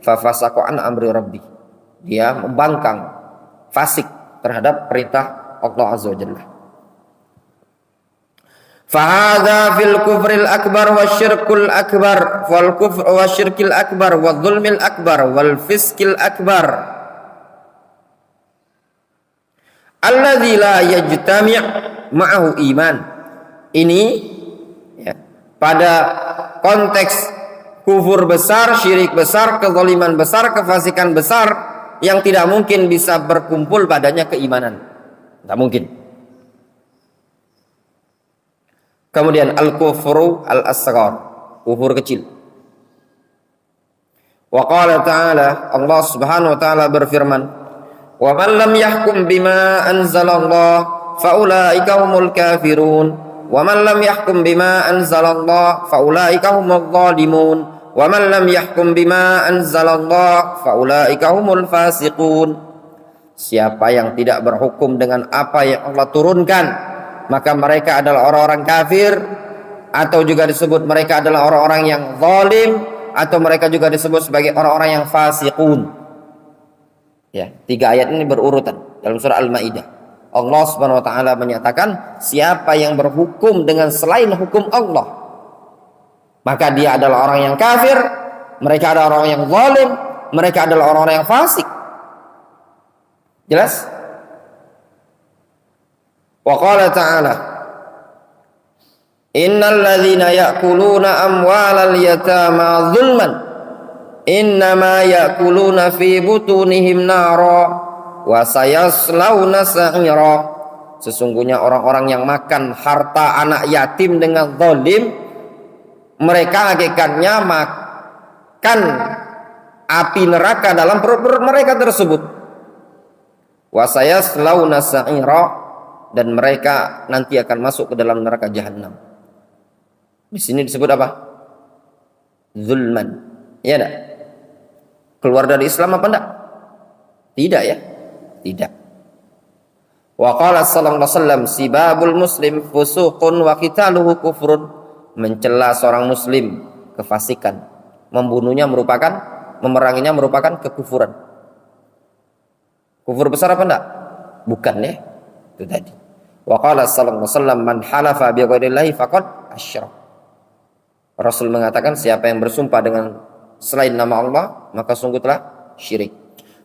B: fa fasaqa an amri rabbi. Dia membangkang, fasik terhadap perintah Allah Azza wa Jalla. Fahadha fil kufril akbar wasyirkul akbar wal kufr wasyirkil akbar wal zulmil akbar wal fiskil akbar alladzi la yajtami' ma'ahu iman. Ini ya, pada konteks kufur besar, syirik besar, kezaliman besar, kefasikan besar yang tidak mungkin bisa berkumpul padanya keimanan. Tidak mungkin. Kemudian al-kufru al-asghar, kufur kecil. Wa qala ta'ala, Allah Subhanahu wa taala berfirman, "Wa man lam yahkum bima anzalallah fa ulaika humul kafirun, wa man lam yahkum bima anzalallah fa ulaika humul zalimun, wa man lam yahkum bima anzalallah fa ulaika humul fasiqun." Siapa yang tidak berhukum dengan apa yang Allah turunkan, maka mereka adalah orang-orang kafir, atau juga disebut mereka adalah orang-orang yang zalim, atau mereka juga disebut sebagai orang-orang yang fasiqun. Ya, 3 ayat ini berurutan dalam surah Al-Maidah. Allah Subhanahu wa taala menyatakan siapa yang berhukum dengan selain hukum Allah, maka dia adalah orang yang kafir, mereka adalah orang yang zalim, mereka adalah orang-orang yang fasik. Jelas? Wa qala ta'ala, innal ladzina ya'kuluna amwalal yatama zulman innama ya'kuluna fi butunihim nara wa sayaslawna sa'ira. Sesungguhnya orang-orang yang makan harta anak yatim dengan zalim, mereka hakikatnya makan api neraka dalam perut mereka tersebut. Wa sayaslawna sa'ira, dan mereka nanti akan masuk ke dalam neraka jahanam. Di sini disebut apa? Zulman. Ya enggak? Keluar dari Islam apa enggak? Tidak ya? Tidak. Wa qala sallallahu alaihi wasallam, sibabul muslim fusuqun wa qitaluhu kufrun. Mencela seorang muslim kefasikan, membunuhnya merupakan, memeranginya merupakan kekufuran. Kufur besar apa enggak? Bukan ya? Itu tadi. Wa qala sallallahu alaihi wasallam, man halafa bi ghairillahi faqad asyrak. Rasul mengatakan siapa yang bersumpah dengan selain nama Allah, maka sungguh telah syirik.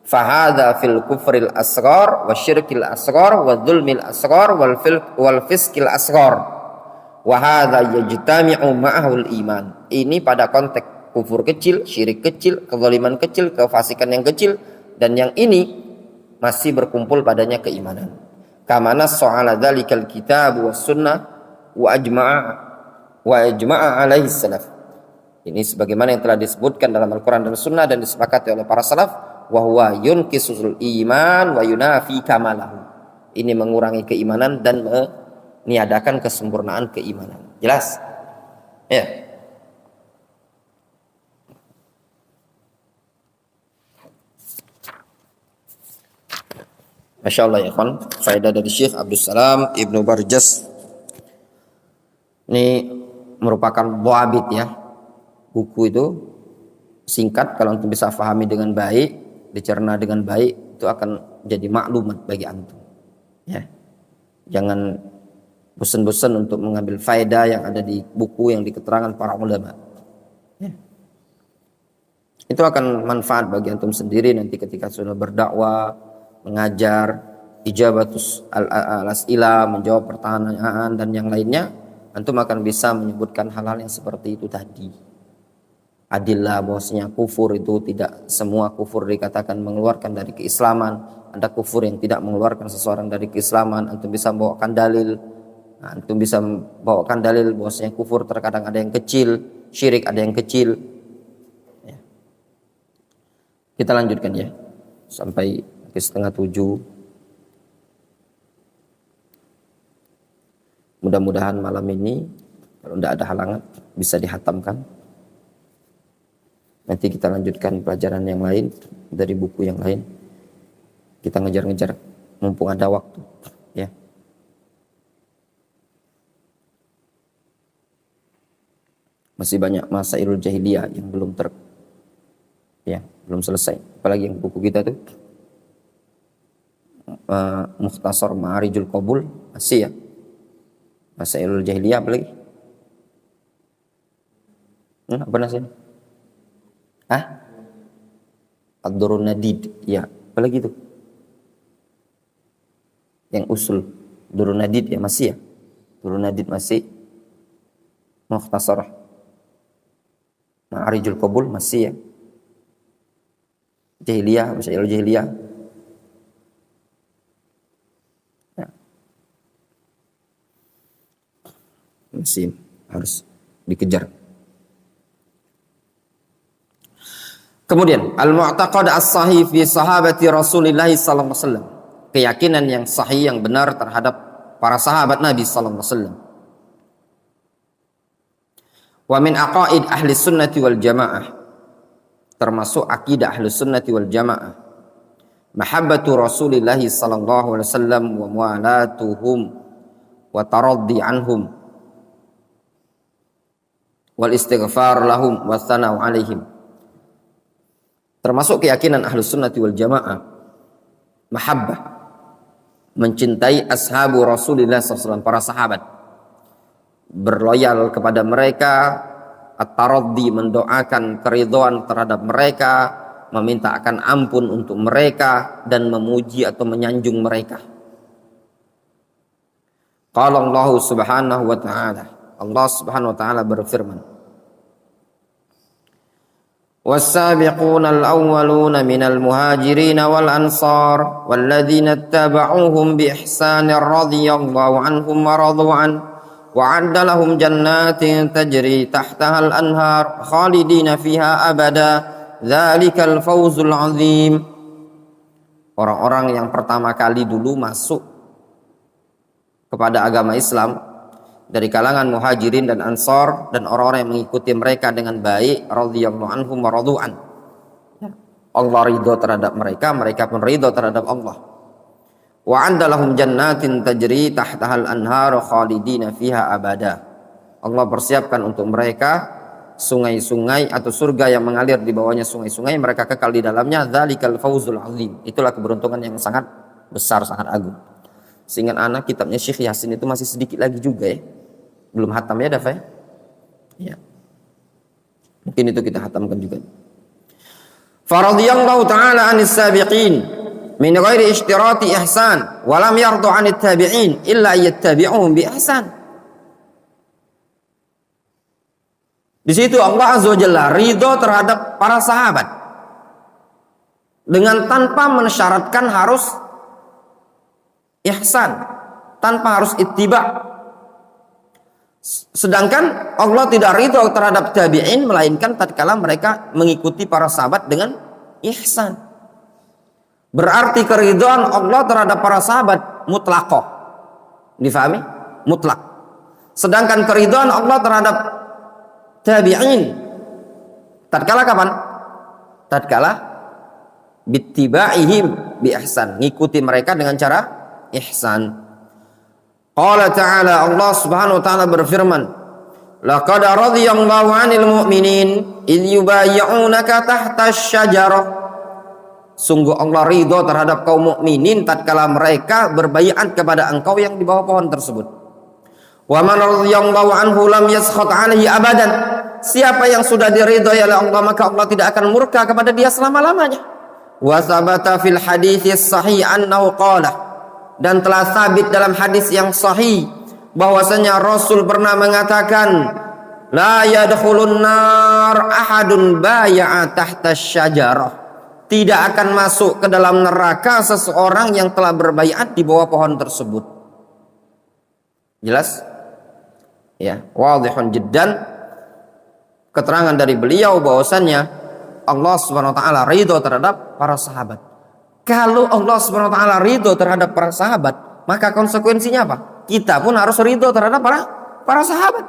B: Fahadha fil kufril asghar wa syirkil asghar wa dzulmil asghar wal fiskil asghar. Wa hadha yajtami'u ma'ahul iman. Ini pada konteks kufur kecil, syirik kecil, kezaliman kecil, kefasikan yang kecil, dan yang ini masih berkumpul padanya keimanan. Kama nassa ala dzalikal kitab was sunnah wa ajma'a alaihi salaf. Ini sebagaimana yang telah disebutkan dalam Al-Qur'an dan Sunnah dan disepakati oleh para salaf, wa huwa yunqisul iman wa yunafi kamalahu. Ini mengurangi keimanan dan meniadakan kesempurnaan keimanan. Jelas? Ya. Masya Allah ya kawan, faedah dari Syekh Abdul Salam Ibnu Barjas ini merupakan buabit ya. Buku itu singkat, kalau antum bisa pahami dengan baik, dicerna dengan baik, itu akan jadi maklumat bagi antum ya. Jangan bosan-bosan untuk mengambil faedah yang ada di buku yang diketerangan para ulama ya. Itu akan manfaat bagi antum sendiri nanti ketika sudah berdakwah, mengajar, ijabatus al-as'ilah, menjawab pertanyaan dan yang lainnya, antum akan bisa menyebutkan hal-hal yang seperti itu tadi. Adillah bahwasanya kufur itu tidak semua kufur dikatakan mengeluarkan dari keislaman. Ada kufur yang tidak mengeluarkan seseorang dari keislaman. Antum bisa membawakan dalil. Antum bisa membawakan dalil bahwasanya kufur terkadang ada yang kecil, syirik ada yang kecil. Ya. Kita lanjutkan ya sampai 6:30. Mudah-mudahan malam ini kalau tidak ada halangan bisa dihatamkan. Nanti kita lanjutkan pelajaran yang lain dari buku yang lain. Kita ngejar-ngejar mumpung ada waktu ya. Masih banyak masailul jahiliyah yang belum belum selesai. Apalagi yang buku kita tuh Mukhtasar Ma'arijul Qabul masih ya. Masailul jahiliyah apa lagi? Apa nasinya? Ad-durrun nadid. Ya, apa lagi itu? Yang usul durrun nadid ya masih ya. Durrun nadid masih. Mukhtasarah. Ma'arijul qabul masih ya. Jahiliyah, masailul jahiliyah. Ya. Masih harus dikejar. Kemudian al-mu'taqad as-sahih fi sahabati Rasulillah sallallahu alaihi wasallam. Keyakinan yang sahih yang benar terhadap para sahabat Nabi sallallahu alaihi wasallam. Wa min aqaid ahli sunnati wal jamaah, termasuk akidah ahli sunnati wal jamaah, mahabbatu Rasulillah sallallahu alaihi wasallam wa mu'alatuhum wa taraddi anhum wal istighfar lahum wa thana'u alaihim. Termasuk keyakinan ahlus sunnati wal jamaah, mahabbah, mencintai ashabu Rasulullah SAW, para sahabat, berloyal kepada mereka, at-taraddi, mendoakan keridhaan terhadap mereka, meminta akan ampun untuk mereka, dan memuji atau menyanjung mereka. Qala Allah subhanahu wa ta'ala, Allah subhanahu wa ta'ala berfirman, والسابقون الأولون من المهاجرين والأنصار والذين اتبعوهم بإحسان رضي الله عنهم ورضوا عنه وأعد لهم جنات تجري تحتها الأنهار خالدين فيها أبدا ذلك الفوز العظيم. Orang-orang yang pertama kali dulu masuk kepada agama Islam dari kalangan muhajirin dan ansor, dan orang-orang yang mengikuti mereka dengan baik, radhiyallahu anhum wa radu'an. Allah ridho terhadap mereka, mereka pun ridho terhadap Allah. Wa 'adda lahum jannatin tajri tahtahal anhar khalidina fiha abada. Allah persiapkan untuk mereka sungai-sungai atau surga yang mengalir di bawahnya sungai-sungai, mereka kekal di dalamnya. Dzalikal fawzul azim. Itulah keberuntungan yang sangat besar, sangat agung. Sehingga anak kitabnya Syekh Yasin itu masih sedikit lagi juga ya. Belum hatam ya Dafa ya? Ya. Mungkin itu kita hatamkan juga. Faradiyallahu ta'ala anis sabiqin min ghairi ishtirati ihsan wa lam yardu 'anit tabi'in illa yattabi'uhum bi ihsan. Di situ Allah Azza wa Jalla ridho terhadap para sahabat dengan tanpa mensyaratkan harus ihsan, tanpa harus ittiba. Sedangkan Allah tidak ridho terhadap tabi'in melainkan tatkala mereka mengikuti para sahabat dengan ihsan. Berarti keridhaan Allah terhadap para sahabat mutlaqah. Difahami? Mutlak. Sedangkan keridhaan Allah terhadap tabi'in tatkala kapan? Tatkala bittiba'ihim bi ihsan, ngikuti mereka dengan cara ihsan. Qala ta'ala, Allah subhanahu wa ta'ala berfirman, laqad radiyallahu 'anil mu'minin idh yubayyi'unaka tahta asy-syajarah. Sungguh Allah ridho terhadap kaum mukminin tatkala mereka berbaiat kepada engkau yang di bawah pohon tersebut. Wa man radiyallahu anhu lam yaskhat 'alaihi abadan. Siapa yang sudah diridhoi oleh Allah, maka Allah tidak akan murka kepada dia selama-lamanya. Wa sabata fil hadits sahih annahu qala, dan telah sabit dalam hadis yang sahih bahwasanya Rasul pernah mengatakan, la yadkhulun nar ahadun bai'a tahta syajarah. Tidak akan masuk ke dalam neraka seseorang yang telah berbaiat di bawah pohon tersebut. Jelas? Ya, wadihun jiddan. Keterangan dari beliau bahwasannya Allah Subhanahu wa taala ridho terhadap para sahabat. Kalau Allah Subhanahu wa taala ridho terhadap para sahabat, maka konsekuensinya apa? Kita pun harus ridho terhadap para sahabat.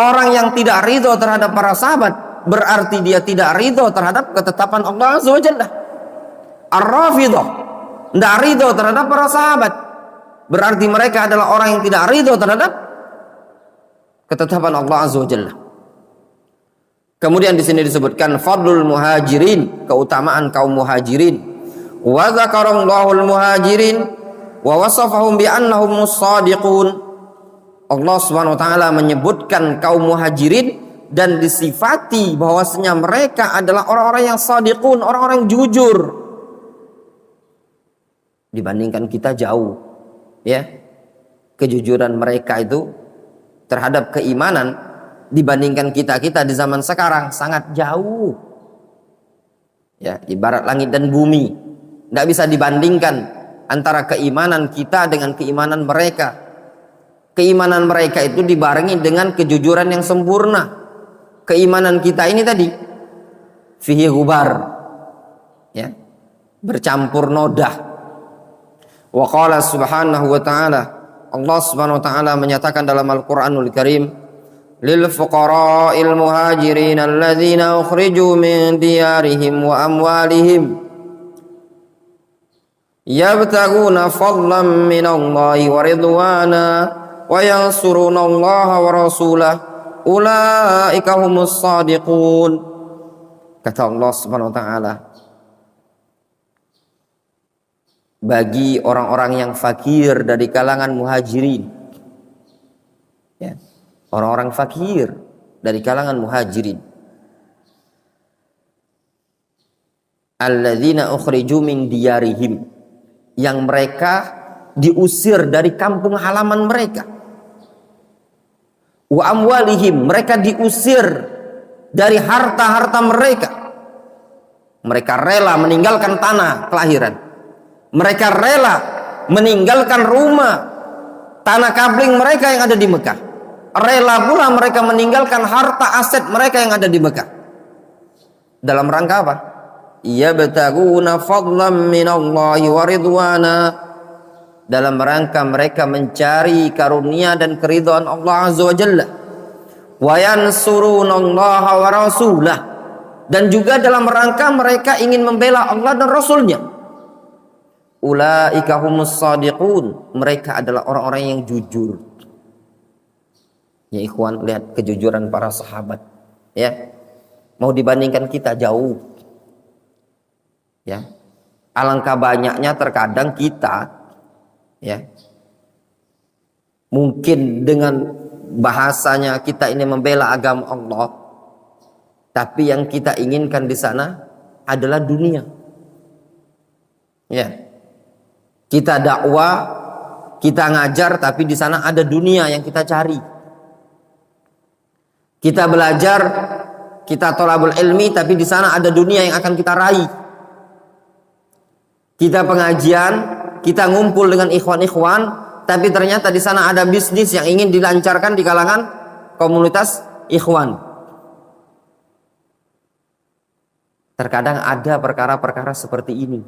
B: Orang yang tidak ridho terhadap para sahabat berarti dia tidak ridho terhadap ketetapan Allah Azza wa Jalla. Ar-Rafidhah tidak ridho terhadap para sahabat, berarti mereka adalah orang yang tidak ridho terhadap ketetapan Allah Azza wa Jalla. Kemudian di sini disebutkan fadlul muhajirin, keutamaan kaum muhajirin. Wa dzakarallahu al-muhajirin wa wasafahum bi annahum as-sadiqun. Allah Subhanahu wa taala menyebutkan kaum muhajirin dan disifati bahwasanya mereka adalah orang-orang yang shadiqun, orang-orang jujur. Dibandingkan kita jauh, ya. Kejujuran mereka itu terhadap keimanan dibandingkan kita di zaman sekarang sangat jauh. Ya, ibarat langit dan bumi. Tidak bisa dibandingkan antara keimanan kita dengan keimanan mereka. Keimanan mereka itu dibarengi dengan kejujuran yang sempurna. Keimanan kita ini tadi fihi gubar, ya, bercampur nodah. Wa qala subhanahu wa ta'ala, Allah subhanahu wa ta'ala menyatakan dalam Al-Quranul Karim, lil fuqara'il muhajirin alladzina ukhriju min diyarihim wa amwalihim yabtaguna fadlan minallahi wa ridwana wa yansuruna Allah wa rasulah ulaika humus shadiqun. Kata Allah Subhanahu wa taala, bagi orang-orang yang fakir dari kalangan muhajirin, ya, orang-orang fakir dari kalangan muhajirin, alladzina ukhriju min diyarihim, yang mereka diusir dari kampung halaman mereka, wa amwalihim, mereka diusir dari harta-harta mereka. Mereka rela meninggalkan tanah kelahiran, mereka rela meninggalkan rumah, tanah kabling mereka yang ada di Mekah, rela pula mereka meninggalkan harta aset mereka yang ada di Mekah. Dalam rangka apa? Yabtaguna fadlan minallahi wa ridwana, dalam rangka mereka mencari karunia dan keridhaan Allah Azza wa Jalla. Wa yansurunallaha wa rasulah, dan juga dalam rangka mereka ingin membela Allah dan Rasulnya. Ulaika humus shadiqun, mereka adalah orang-orang yang jujur. Ya ikhwan, lihat kejujuran para sahabat, ya. Mau dibandingkan kita jauh, ya. Alangkah banyaknya terkadang kita, ya, mungkin dengan bahasanya kita ini membela agama Allah, tapi yang kita inginkan di sana adalah dunia. Ya, kita dakwah, kita ngajar, tapi di sana ada dunia yang kita cari. Kita belajar, kita thalabul ilmi, tapi di sana ada dunia yang akan kita raih. Kita pengajian, kita ngumpul dengan ikhwan-ikhwan, tapi ternyata di sana ada bisnis yang ingin dilancarkan di kalangan komunitas ikhwan. Terkadang ada perkara-perkara seperti ini.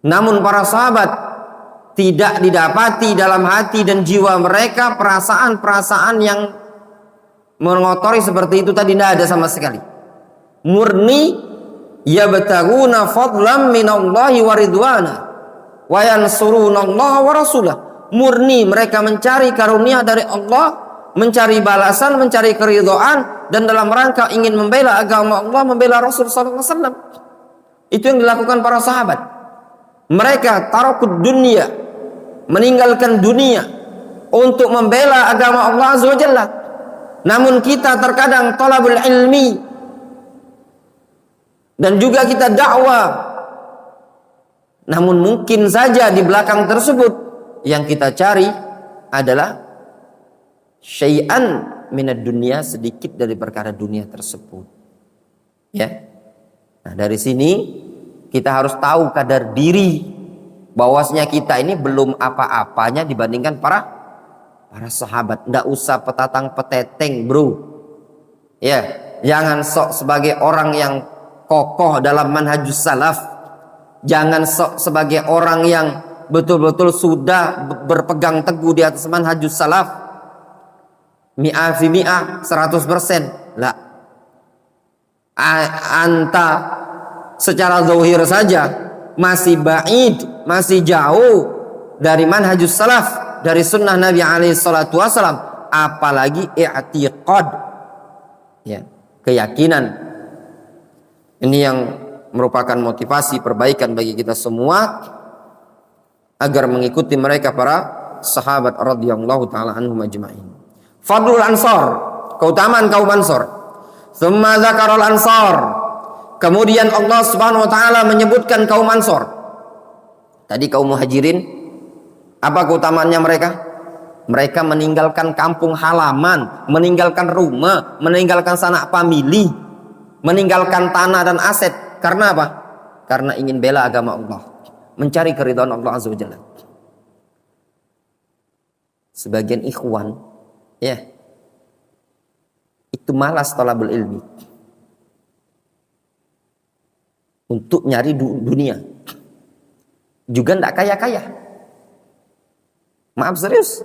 B: Namun para sahabat tidak didapati dalam hati dan jiwa mereka perasaan-perasaan yang mengotori seperti itu tadi, tidak ada sama sekali. Murni yabtaguna fadlan minallahi wa ridwana wa yansurunallaha wa rasulah. Murni mereka mencari karunia dari Allah, mencari balasan, mencari keridhaan, dan dalam rangka ingin membela agama Allah, membela Rasul sallallahu alaihi wasallam. Itu yang dilakukan para sahabat. Mereka tarakud dunia, meninggalkan dunia untuk membela agama Allah azza wa jalla. Namun kita terkadang talabul ilmi dan juga kita dakwah, namun mungkin saja di belakang tersebut yang kita cari adalah syai'an minad dunia, sedikit dari perkara dunia tersebut. Ya. Nah, dari sini kita harus tahu kadar diri bahwasanya kita ini belum apa-apanya dibandingkan para sahabat. Nggak usah petatang peteteng, bro. Ya, jangan sok sebagai orang yang kokoh dalam manhajus salaf. Jangan sok sebagai orang yang betul-betul sudah berpegang teguh di atas manhajus salaf. Mi'ah fi mi'ah, 100%. Lah. Anta secara zahir saja masih ba'id, masih jauh dari manhajus salaf, dari sunnah Nabi alaihi salatu wasalam, apalagi i'tiqad, ya, keyakinan. Ini yang merupakan motivasi perbaikan bagi kita semua agar mengikuti mereka para sahabat radhiyallahu taala anhum ajma'in. Fadlul Ansor, keutamaan kaum Ansor. Tsumma dzakarul Ansor. Kemudian Allah Subhanahu wa taala menyebutkan kaum Ansor. Tadi kaum Muhajirin, apa keutamaannya mereka? Mereka meninggalkan kampung halaman, meninggalkan rumah, meninggalkan sanak famili, meninggalkan tanah dan aset. Karena apa? Karena ingin bela agama Allah, mencari keridhaan Allah Azza wa Jalla. Sebagian ikhwan, ya, itu malas talabul ilmi untuk nyari dunia, juga tidak kaya-kaya. Maaf serius,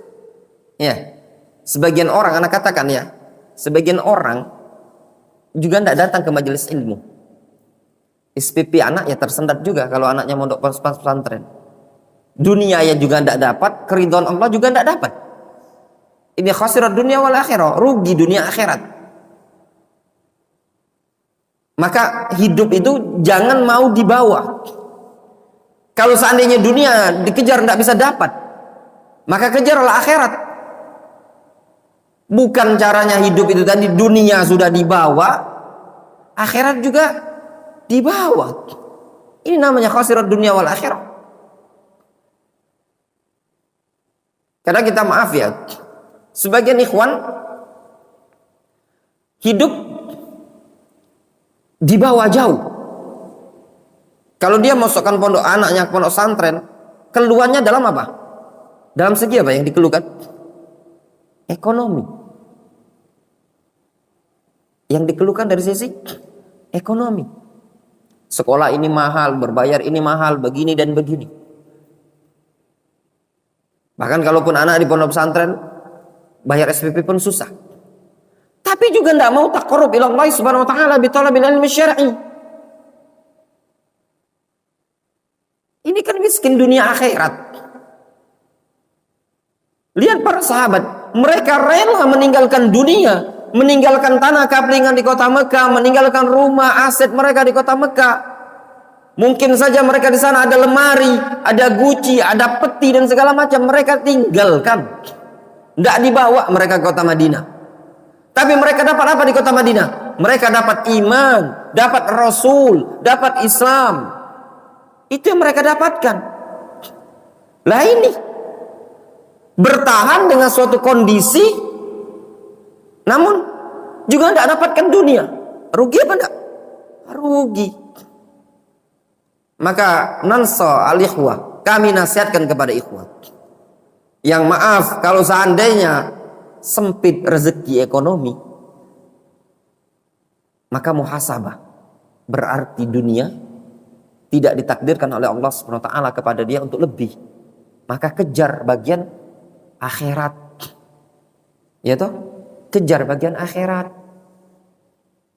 B: ya. Sebagian orang, anak katakan ya, sebagian orang juga tidak datang ke majelis ilmu. SPP anaknya tersendat juga kalau anaknya mondok pesantren. Dunia ya juga tidak dapat, keridhaan Allah juga tidak dapat. Ini khasirat dunia wal akhirah, rugi dunia akhirat. Maka hidup itu jangan mau dibawa. Kalau seandainya dunia dikejar tidak bisa dapat, maka kejarlah akhirat. Bukan caranya hidup itu tadi, dunia sudah dibawa, akhirat juga dibawa. Ini namanya khasirat dunia wal akhirah. Karena kita maaf ya, sebagian ikhwan hidup dibawa jauh. Kalau dia masukkan pondok anaknya ke pondok pesantren, keluhannya dalam apa? Dalam segi apa yang dikeluhkan? Ekonomi. Yang dikeluhkan dari sisi ekonomi. Sekolah ini mahal, berbayar ini mahal, begini dan begini. Bahkan kalaupun anak di pondok pesantren, bayar SPP pun susah. Tapi juga tidak mau taqarrub ila Allah Subhanahu wa taala bi talabil ilmi syar'i. Ini kan miskin dunia akhirat. Lihat para sahabat, mereka rela meninggalkan dunia, meninggalkan tanah kaplingan di kota Mekah, meninggalkan rumah, aset mereka di kota Mekah. Mungkin saja mereka di sana ada lemari, ada guci, ada peti dan segala macam, mereka tinggalkan. Tidak dibawa mereka ke kota Madinah. Tapi mereka dapat apa di kota Madinah? Mereka dapat iman, dapat Rasul, dapat Islam. Itu yang mereka dapatkan. Lah ini bertahan dengan suatu kondisi, namun juga tidak dapatkan dunia. Rugi apa enggak? Rugi. Maka nansa al-ikhwah, kami nasihatkan kepada ikhwah yang maaf kalau seandainya sempit rezeki ekonomi, maka muhasabah, berarti dunia tidak ditakdirkan oleh Allah Subhanahu wa taala kepada dia untuk lebih. Maka kejar bagian akhirat. Ya toh? Kejar bagian akhirat.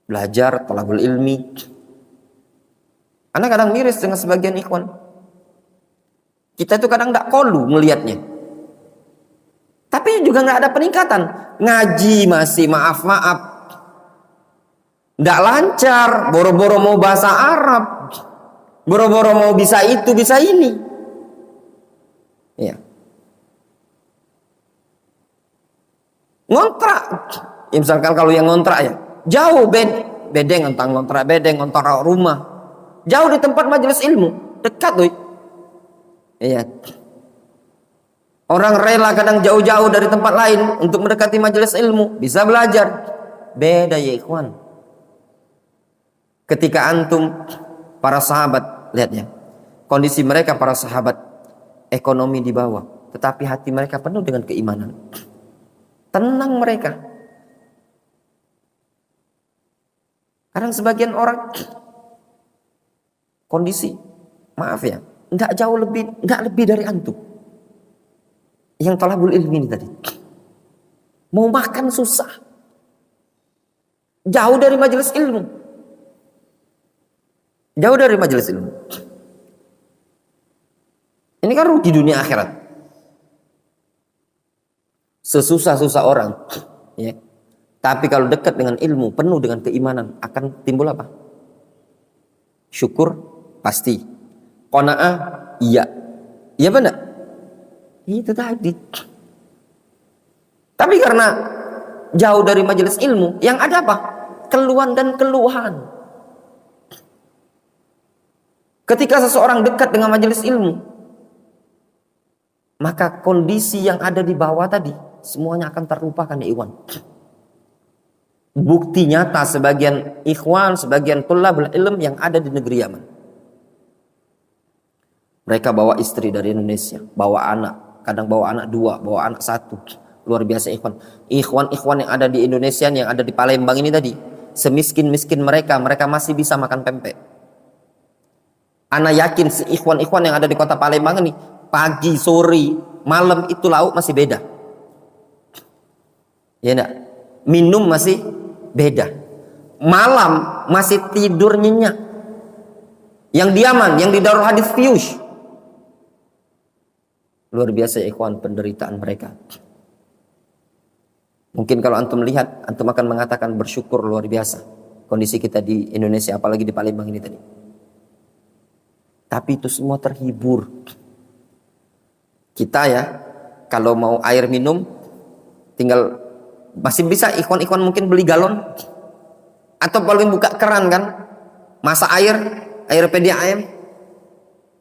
B: Belajar talabul ilmi. Anak kadang miris dengan sebagian ikhwan. Kita itu kadang tidak kolu melihatnya. Tapi juga nggak ada peningkatan. Ngaji masih maaf-maaf. Tidak lancar. Boro-boro mau bahasa Arab. Boro-boro mau bisa itu, bisa ini. Ya. Ngontrak. Ya, misalkan kalau yang ngontrak ya. Jauh bedeng tentang ngontrak bedeng, ngontrak rumah. Jauh di tempat majelis ilmu. Dekat tuh. Iya. Orang rela kadang jauh-jauh dari tempat lain untuk mendekati majelis ilmu, bisa belajar. Beda ya ikhwan. Ketika antum para sahabat, lihat ya, kondisi mereka para sahabat, ekonomi di bawah, tetapi hati mereka penuh dengan keimanan. Tenang mereka. Kadang sebagian orang kondisi, maaf ya, nggak jauh lebih, nggak lebih dari antum. Yang talabul ilmi ini tadi, mau makan susah, jauh dari majelis ilmu, jauh dari majelis ilmu. Ini kan rugi dunia akhirat. Sesusah-susah orang, ya. Tapi kalau dekat dengan ilmu, penuh dengan keimanan, akan timbul apa? Syukur pasti, qanaah iya, iya benar. Itu tadi. Tapi karena jauh dari majelis ilmu, yang ada apa? Keluhan dan keluhan. Ketika seseorang dekat dengan majelis ilmu, maka kondisi yang ada di bawah tadi semuanya akan terlupakan ya ikhwan. Bukti nyata sebagian ikhwan, sebagian thalabul ilm yang ada di negeri Yaman. Mereka bawa istri dari Indonesia, bawa anak, kadang bawa anak 2, bawa anak 1. Luar biasa ikhwan. Ikhwan yang ada di Indonesia, yang ada di Palembang ini tadi, semiskin-miskin mereka masih bisa makan pempek. Ana yakin ikhwan yang ada di kota Palembang ini, pagi, sore, malam itu lauk masih beda. Ya enggak? Minum masih beda. Malam masih tidur nyenyak. Yang di Yaman, yang di Darul Hadits Fiyush. Luar biasa ikhwan penderitaan mereka. Mungkin kalau antum lihat, antum akan mengatakan bersyukur luar biasa kondisi kita di Indonesia, apalagi di Palembang ini tadi. Tapi itu semua terhibur. Kita ya, kalau mau air minum, tinggal masih bisa ikhwan mungkin beli galon, atau paling buka keran kan, masa air PDAM.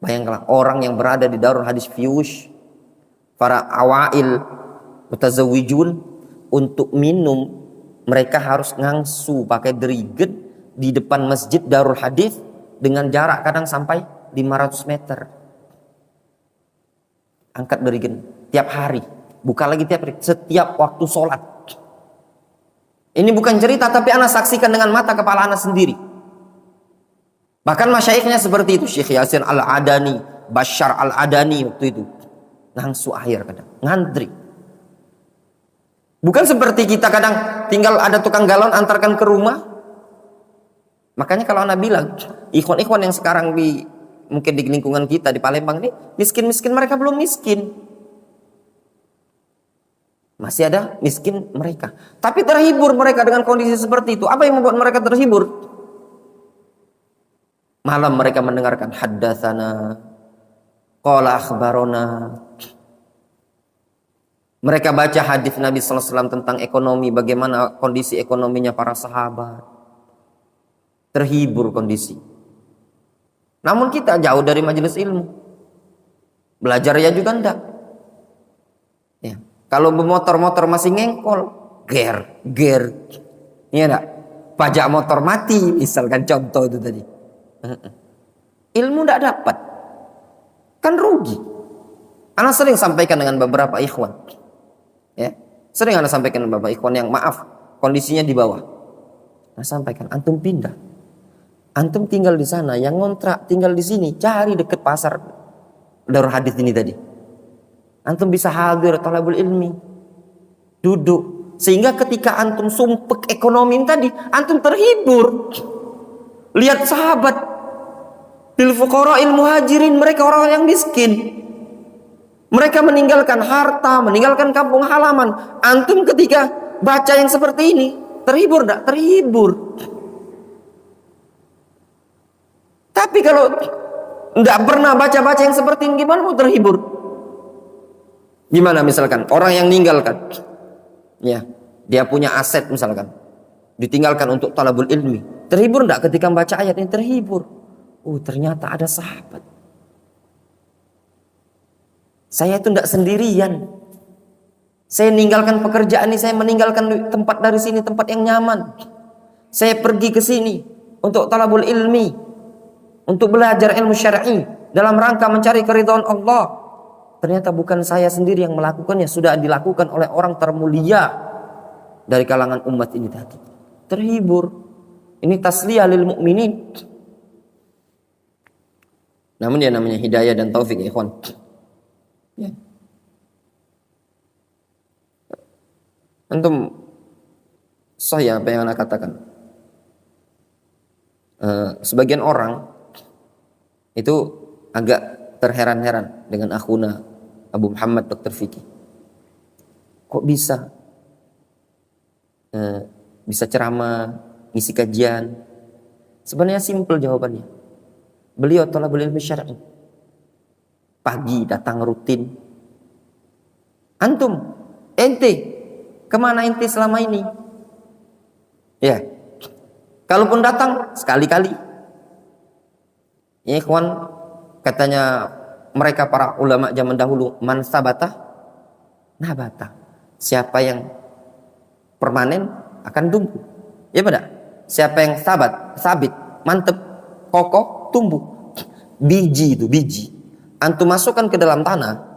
B: Bayangkanlah orang yang berada di Darul Hadits Fiyush, para awail mutazawijun, untuk minum mereka harus ngangsu pakai deriget di depan masjid Darul Hadits dengan jarak kadang sampai 500 meter. Angkat derigen tiap hari, buka lagi tiap hari, setiap waktu sholat. Ini bukan cerita, tapi ana saksikan dengan mata kepala ana sendiri. Bahkan masyaikhnya seperti itu, Syekh Yasin Al-Adani, Bashar Al-Adani waktu itu ngangsu air kadang, ngantri. Bukan seperti kita kadang tinggal ada tukang galon antarkan ke rumah. Makanya kalau ana bilang, ikhwan yang sekarang mungkin di lingkungan kita di Palembang ini, miskin-miskin mereka belum miskin. Masih ada miskin mereka. Tapi terhibur mereka dengan kondisi seperti itu. Apa yang membuat mereka terhibur? Malam mereka mendengarkan haddatsana, qala akhbarona. Mereka baca hadis Nabi sallallahu alaihi wasallam tentang ekonomi, bagaimana kondisi ekonominya para sahabat. Terhibur kondisi. Namun kita jauh dari majelis ilmu. Belajar ya juga enggak. Ya. Kalau bermotor-motor masih ngengkol, ger. Iya enggak? Pajak motor mati, misalkan contoh itu tadi. Ilmu enggak dapat. Kan rugi. Ana sering sampaikan dengan beberapa ikhwan. Ya. Sering ana sampaikan dengan beberapa ikhwan yang maaf, kondisinya di bawah. Ana sampaikan, antum pindah. Antum tinggal di sana, yang ngontrak tinggal di sini, cari deket pasar Darul Hadits ini tadi. Antum bisa hadir thalabul ilmi, duduk, sehingga ketika antum sumpek ekonomi tadi, antum terhibur. Lihat sahabat bil fuqara'il muhajirin, mereka orang yang miskin. Mereka meninggalkan harta, meninggalkan kampung halaman. Antum ketika baca yang seperti ini, terhibur enggak? Terhibur. Tapi kalau tidak pernah baca-baca yang seperti ini, gimana mau terhibur? Gimana misalkan orang yang meninggalkan, ya, dia punya aset misalkan, ditinggalkan untuk thalabul ilmi, terhibur tidak ketika membaca ayat ini? Terhibur. Oh, ternyata ada sahabat. Saya itu tidak sendirian. Saya meninggalkan pekerjaan ini, saya meninggalkan tempat dari sini, tempat yang nyaman. Saya pergi ke sini untuk thalabul ilmi, untuk belajar ilmu syar'i dalam rangka mencari keridhaan Allah. Ternyata bukan saya sendiri yang melakukannya, sudah dilakukan oleh orang termulia dari kalangan umat ini tadi. Terhibur. Ini tasliyah lil mukminin. Namun dia namanya hidayah dan taufik ya ikhwan. Ya. Antum saya apa yang anak katakan? Sebagian orang itu agak terheran-heran dengan akhuna Abu Muhammad Dr. Fikih. Kok bisa ceramah, ngisi kajian? Sebenarnya simpel jawabannya. Beliau thalabul ilmi syar'i. Pagi datang rutin. Antum, ente Kemana inti selama ini? Ya. Kalaupun datang sekali-kali. Ya ikhwan, katanya mereka para ulama zaman dahulu, man sabata nabata. Siapa yang permanen akan tumbuh. Ya benar. Siapa yang sabit, mantep, kokoh, tumbuh. Biji itu, biji. Antum masukkan ke dalam tanah.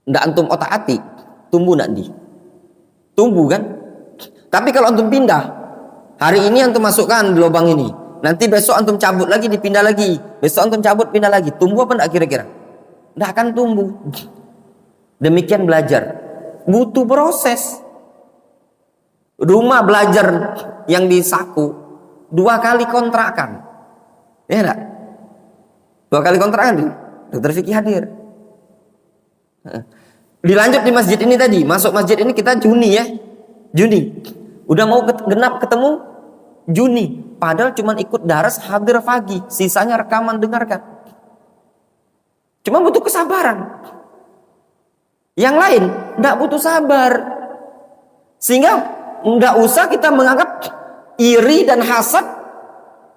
B: Ndak antum otak-atik, tumbuh nanti. Tumbuh kan? Tapi kalau antum pindah, hari ini antum masukkan di lubang ini. Nanti besok antum cabut lagi, dipindah lagi. Besok antum cabut, pindah lagi. Tumbuh apa enggak kira-kira? Enggak akan tumbuh. Demikian belajar. Butuh proses. Rumah belajar yang di Saku 2 kali kontrakan. Ya enggak? 2 kali kontrakan nih. Dokter Fikih hadir. Dilanjut di masjid ini tadi. Masuk masjid ini kita Juni ya. Juni. Udah mau genap ketemu Juni. Padahal cuma ikut daras hadir pagi. Sisanya rekaman dengarkan. Cuma butuh kesabaran. Yang lain enggak butuh sabar. Sehingga enggak usah kita menganggap iri dan hasad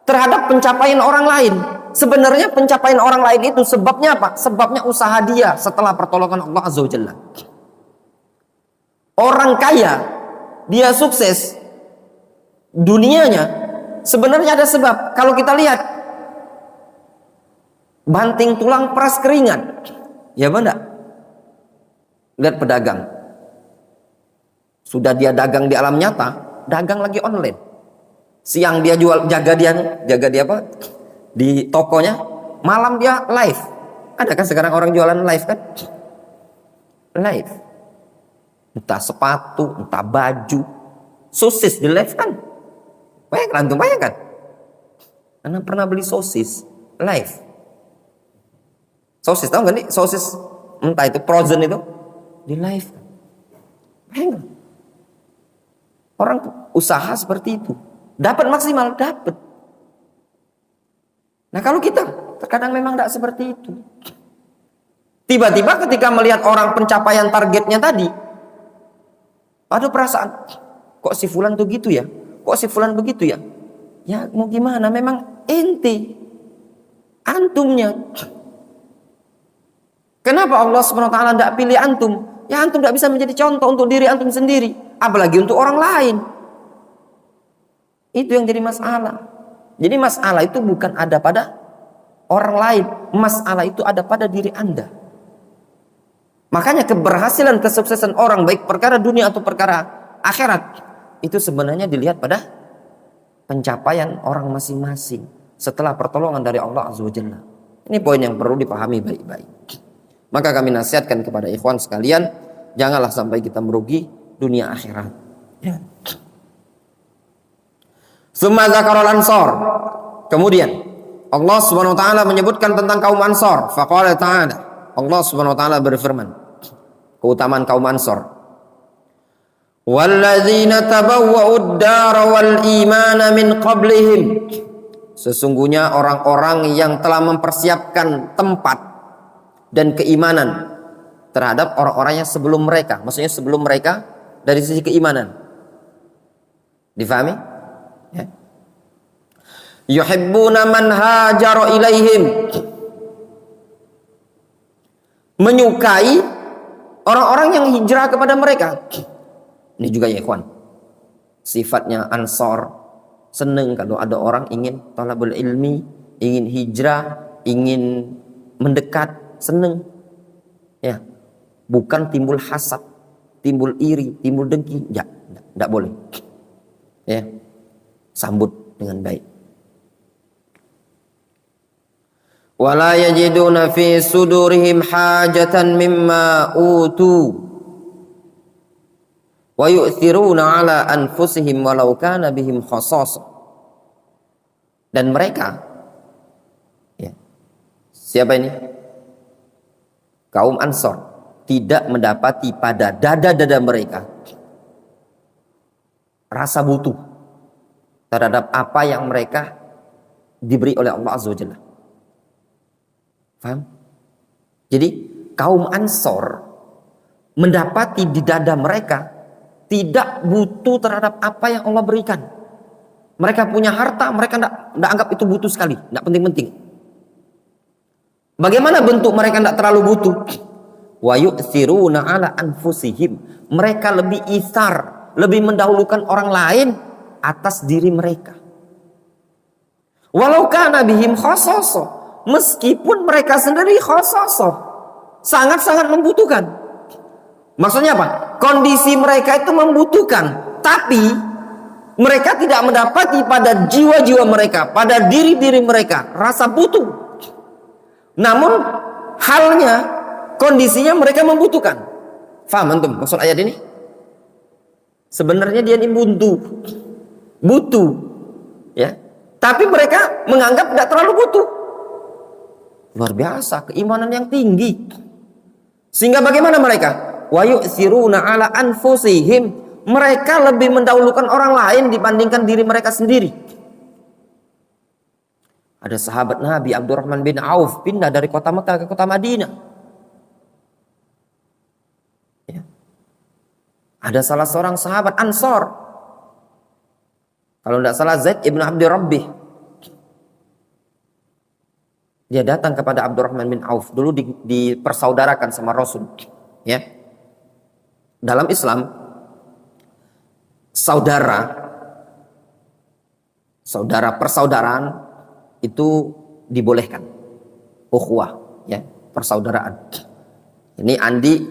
B: terhadap pencapaian orang lain. Sebenarnya pencapaian orang lain itu sebabnya apa? Sebabnya usaha dia setelah pertolongan Allah Azza wa Jalla. Orang kaya, dia sukses dunianya, sebenarnya ada sebab. Kalau kita lihat banting tulang peras keringat, ya benar. Lihat pedagang, sudah dia dagang di alam nyata, dagang lagi online. Siang dia jual, jaga dia apa? Di tokonya, malam dia live. Ada kan sekarang orang jualan live kan? Live. Entah sepatu, entah baju, sosis di live kan? Bayangkan. Anda pernah beli sosis live? Sosis, tahu nggak nih? Sosis entah itu frozen itu di live. Bayangkan. Orang usaha seperti itu, dapat maksimal, dapat. Nah kalau kita terkadang memang tidak seperti itu. Tiba-tiba ketika melihat orang pencapaian targetnya tadi, ada perasaan, kok si fulan tuh gitu ya? Kok si fulan begitu ya? Ya mau gimana? Memang ente, antumnya. Kenapa Allah SWT tidak pilih antum? Ya antum tidak bisa menjadi contoh untuk diri antum sendiri, apalagi untuk orang lain. Itu yang jadi masalah. Jadi masalah itu bukan ada pada orang lain. Masalah itu ada pada diri Anda. Makanya keberhasilan, kesuksesan orang, baik perkara dunia atau perkara akhirat, itu sebenarnya dilihat pada pencapaian orang masing-masing setelah pertolongan dari Allah Azza wa Jalla. Ini poin yang perlu dipahami baik-baik. Maka kami nasihatkan kepada ikhwan sekalian, janganlah sampai kita merugi dunia akhirat. Ya. Summa zakarul ansor. Kemudian Allah Subhanahu wa taala menyebutkan tentang kaum Ansor. Faqala ta'ala, Allah Subhanahu wa taala berfirman, keutamaan kaum Ansor. Walladzina tabawwa'ud dara wal imana min qablihim. Sesungguhnya orang-orang yang telah mempersiapkan tempat dan keimanan terhadap orang-orang yang sebelum mereka. Maksudnya sebelum mereka dari sisi keimanan. Difahami? Ya. Yuhibbuna man hajara ilaihim. Menyukai orang-orang yang hijrah kepada mereka. Ini juga ya ikhwan, sifatnya Ansor, senang kalau ada orang ingin talabul ilmi, ingin hijrah, ingin mendekat, senang. Ya, bukan timbul hasad, timbul iri, timbul dengki, enggak boleh. Ya, sambut dengan baik. Wala yajiduna fi sudurihim hajatan mimma utu wa yu'thiruna ala anfusihim walau kana bihim khasasah. Dan mereka, ya, siapa ini? Kaum Ansor tidak mendapati pada dada-dada mereka rasa butuh terhadap apa yang mereka diberi oleh Allah Azza wa Jalla. Paham? Jadi kaum Ansor mendapati di dada mereka tidak butuh terhadap apa yang Allah berikan. Mereka punya harta, mereka tidak anggap itu butuh sekali, tidak penting-penting. Bagaimana bentuk mereka tidak terlalu butuh? Wa yu'thiruna ala anfusihim. Mereka lebih ithar, lebih mendahulukan orang lain atas diri mereka. Walau kana bihim khasasa, meskipun mereka sendiri khasasa, sangat-sangat membutuhkan. Maksudnya apa? Kondisi mereka itu membutuhkan, tapi mereka tidak mendapati pada jiwa-jiwa mereka, pada diri-diri mereka rasa butuh. Namun halnya, kondisinya mereka membutuhkan. Faham antum maksud ayat ini? Sebenarnya dia ini butuh, ya. Tapi mereka menganggap tidak terlalu butuh. Luar biasa, keimanan yang tinggi. Sehingga bagaimana mereka? Wa yu'thiruna ala anfusihim. Mereka lebih mendahulukan orang lain dibandingkan diri mereka sendiri. Ada sahabat Nabi Abdurrahman bin Auf pindah dari kota Mekah ke kota Madinah. Ya. Ada salah seorang sahabat Ansor. Kalau tidak salah Zaid ibn Abdi Rabbih. Dia datang kepada Abdurrahman bin Auf. Dulu dipersaudarakan sama Rasul. Ya. Dalam Islam, saudara persaudaraan itu dibolehkan. Ukhuwah, ya, persaudaraan. Ini Andi,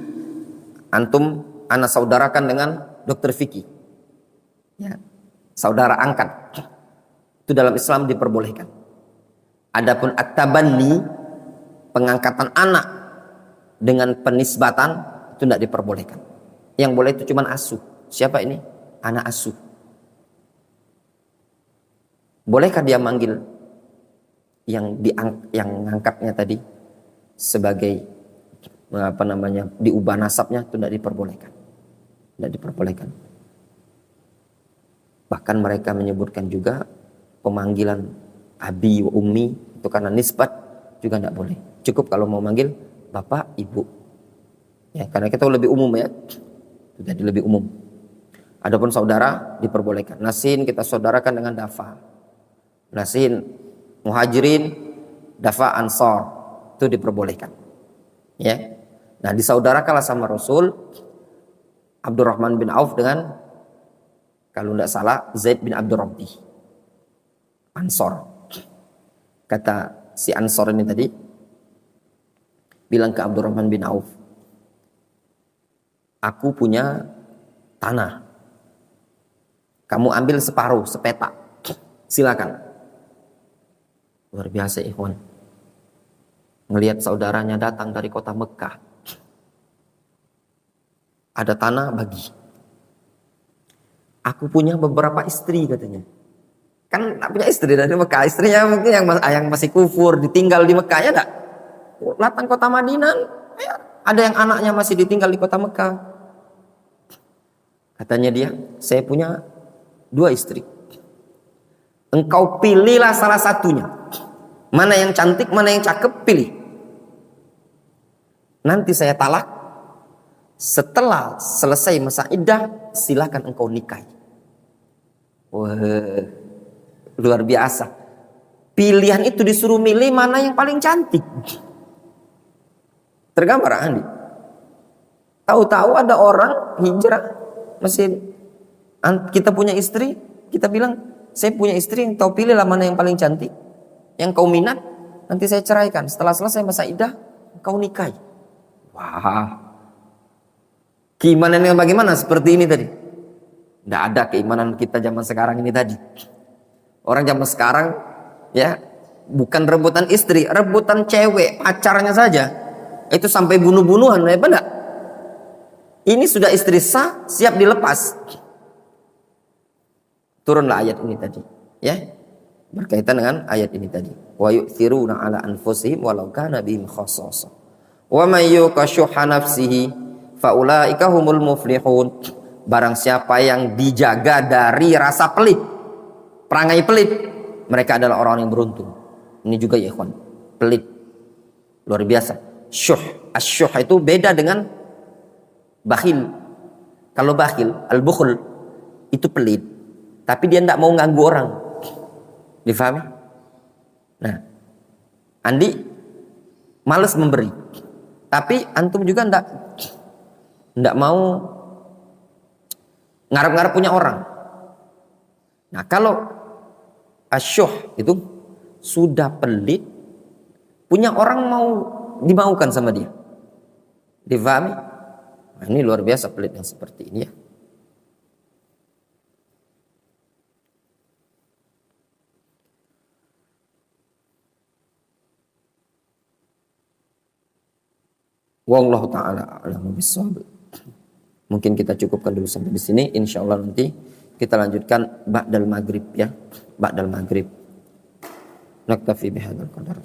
B: antum, ana saudarakan dengan Dr. Vicky. Ya. Saudara angkat. Itu dalam Islam diperbolehkan. Adapun at-tabanni, pengangkatan anak dengan penisbatan, itu tidak diperbolehkan. Yang boleh itu cuma asuh. Siapa ini? Anak asuh. Bolehkah dia manggil yang ngangkatnya tadi sebagai diubah nasabnya? Itu tidak diperbolehkan. Tidak diperbolehkan. Bahkan mereka menyebutkan juga pemanggilan abi wa ummi itu karena nisbat juga tidak boleh. Cukup kalau mau manggil bapak, ibu. Ya, karena kita lebih umum ya. Jadi lebih umum. Adapun saudara diperbolehkan. Nasin kita saudarakan dengan dafa. Nasin muhajirin, dafa ansor, itu diperbolehkan. Ya. Nah, disaudarakanlah sama Rasul Abdurrahman bin Auf dengan, kalau tidak salah, Zaid bin Abdi Rabbih. Ansor. Kata si Ansor ini tadi, bilang ke Abdurrahman bin Auf, aku punya tanah. Kamu ambil separuh, sepetak. Silakan. Luar biasa ikhwan. Melihat saudaranya datang dari kota Mekah. Ada tanah bagi. Aku punya beberapa istri katanya. Kan tak punya istri dari Mekah. Istrinya mungkin yang masih kufur, ditinggal di Mekah ya enggak? Datang kota Madinah, ya, ada yang anaknya masih ditinggal di kota Mekah. Katanya dia, saya punya 2 istri. Engkau pilihlah salah satunya. Mana yang cantik, mana yang cakep, pilih. Nanti saya talak. Setelah selesai masa iddah, silakan engkau nikahi. Wah, luar biasa. Pilihan itu disuruh milih mana yang paling cantik. Tergambar Andi. Tahu-tahu ada orang hijrah, masih kita punya istri, kita bilang, saya punya istri, yang kau pilihlah mana yang paling cantik, yang kau minat, nanti saya ceraikan. Setelah selesai masa iddah, kau nikahi. Wah, keimanan yang bagaimana seperti ini tadi? Tidak ada keimanan kita zaman sekarang ini tadi. Orang zaman sekarang ya bukan rebutan istri, rebutan cewek, pacarnya saja. Itu sampai bunuh-bunuhan, ya benar? Ini sudah istri sah, siap dilepas. Turunlah ayat ini tadi, ya. Berkaitan dengan ayat ini tadi. Wa yu'thiruna ala anfusihim walau kana bihim khassasah. Wa may yuqa syuhha nafsihi fa ulaika humul muflihun. Barang siapa yang dijaga dari rasa pelit, perangai pelit, mereka adalah orang yang beruntung. Ini juga ya ikhwan, pelit. Luar biasa. Syuh, asyuh itu beda dengan Bakhil. Kalau bakhil, al-bukhl itu pelit, tapi dia tidak mau ganggu orang. Difahami? Nah, Andi males memberi, tapi antum juga tidak mau ngarep-ngarep punya orang. Nah, kalau asyuh itu sudah pelit, punya orang mau dimaukan sama dia. Difahami? Nah, ini luar biasa pelit yang seperti ini ya. Wallahu taala a'lamu bissawab. Mungkin kita cukupkan dulu sampai di sini. Insyaallah nanti kita lanjutkan ba'dal maghrib ya. Ba'dal maghrib. Naktafi bihadzal qadar.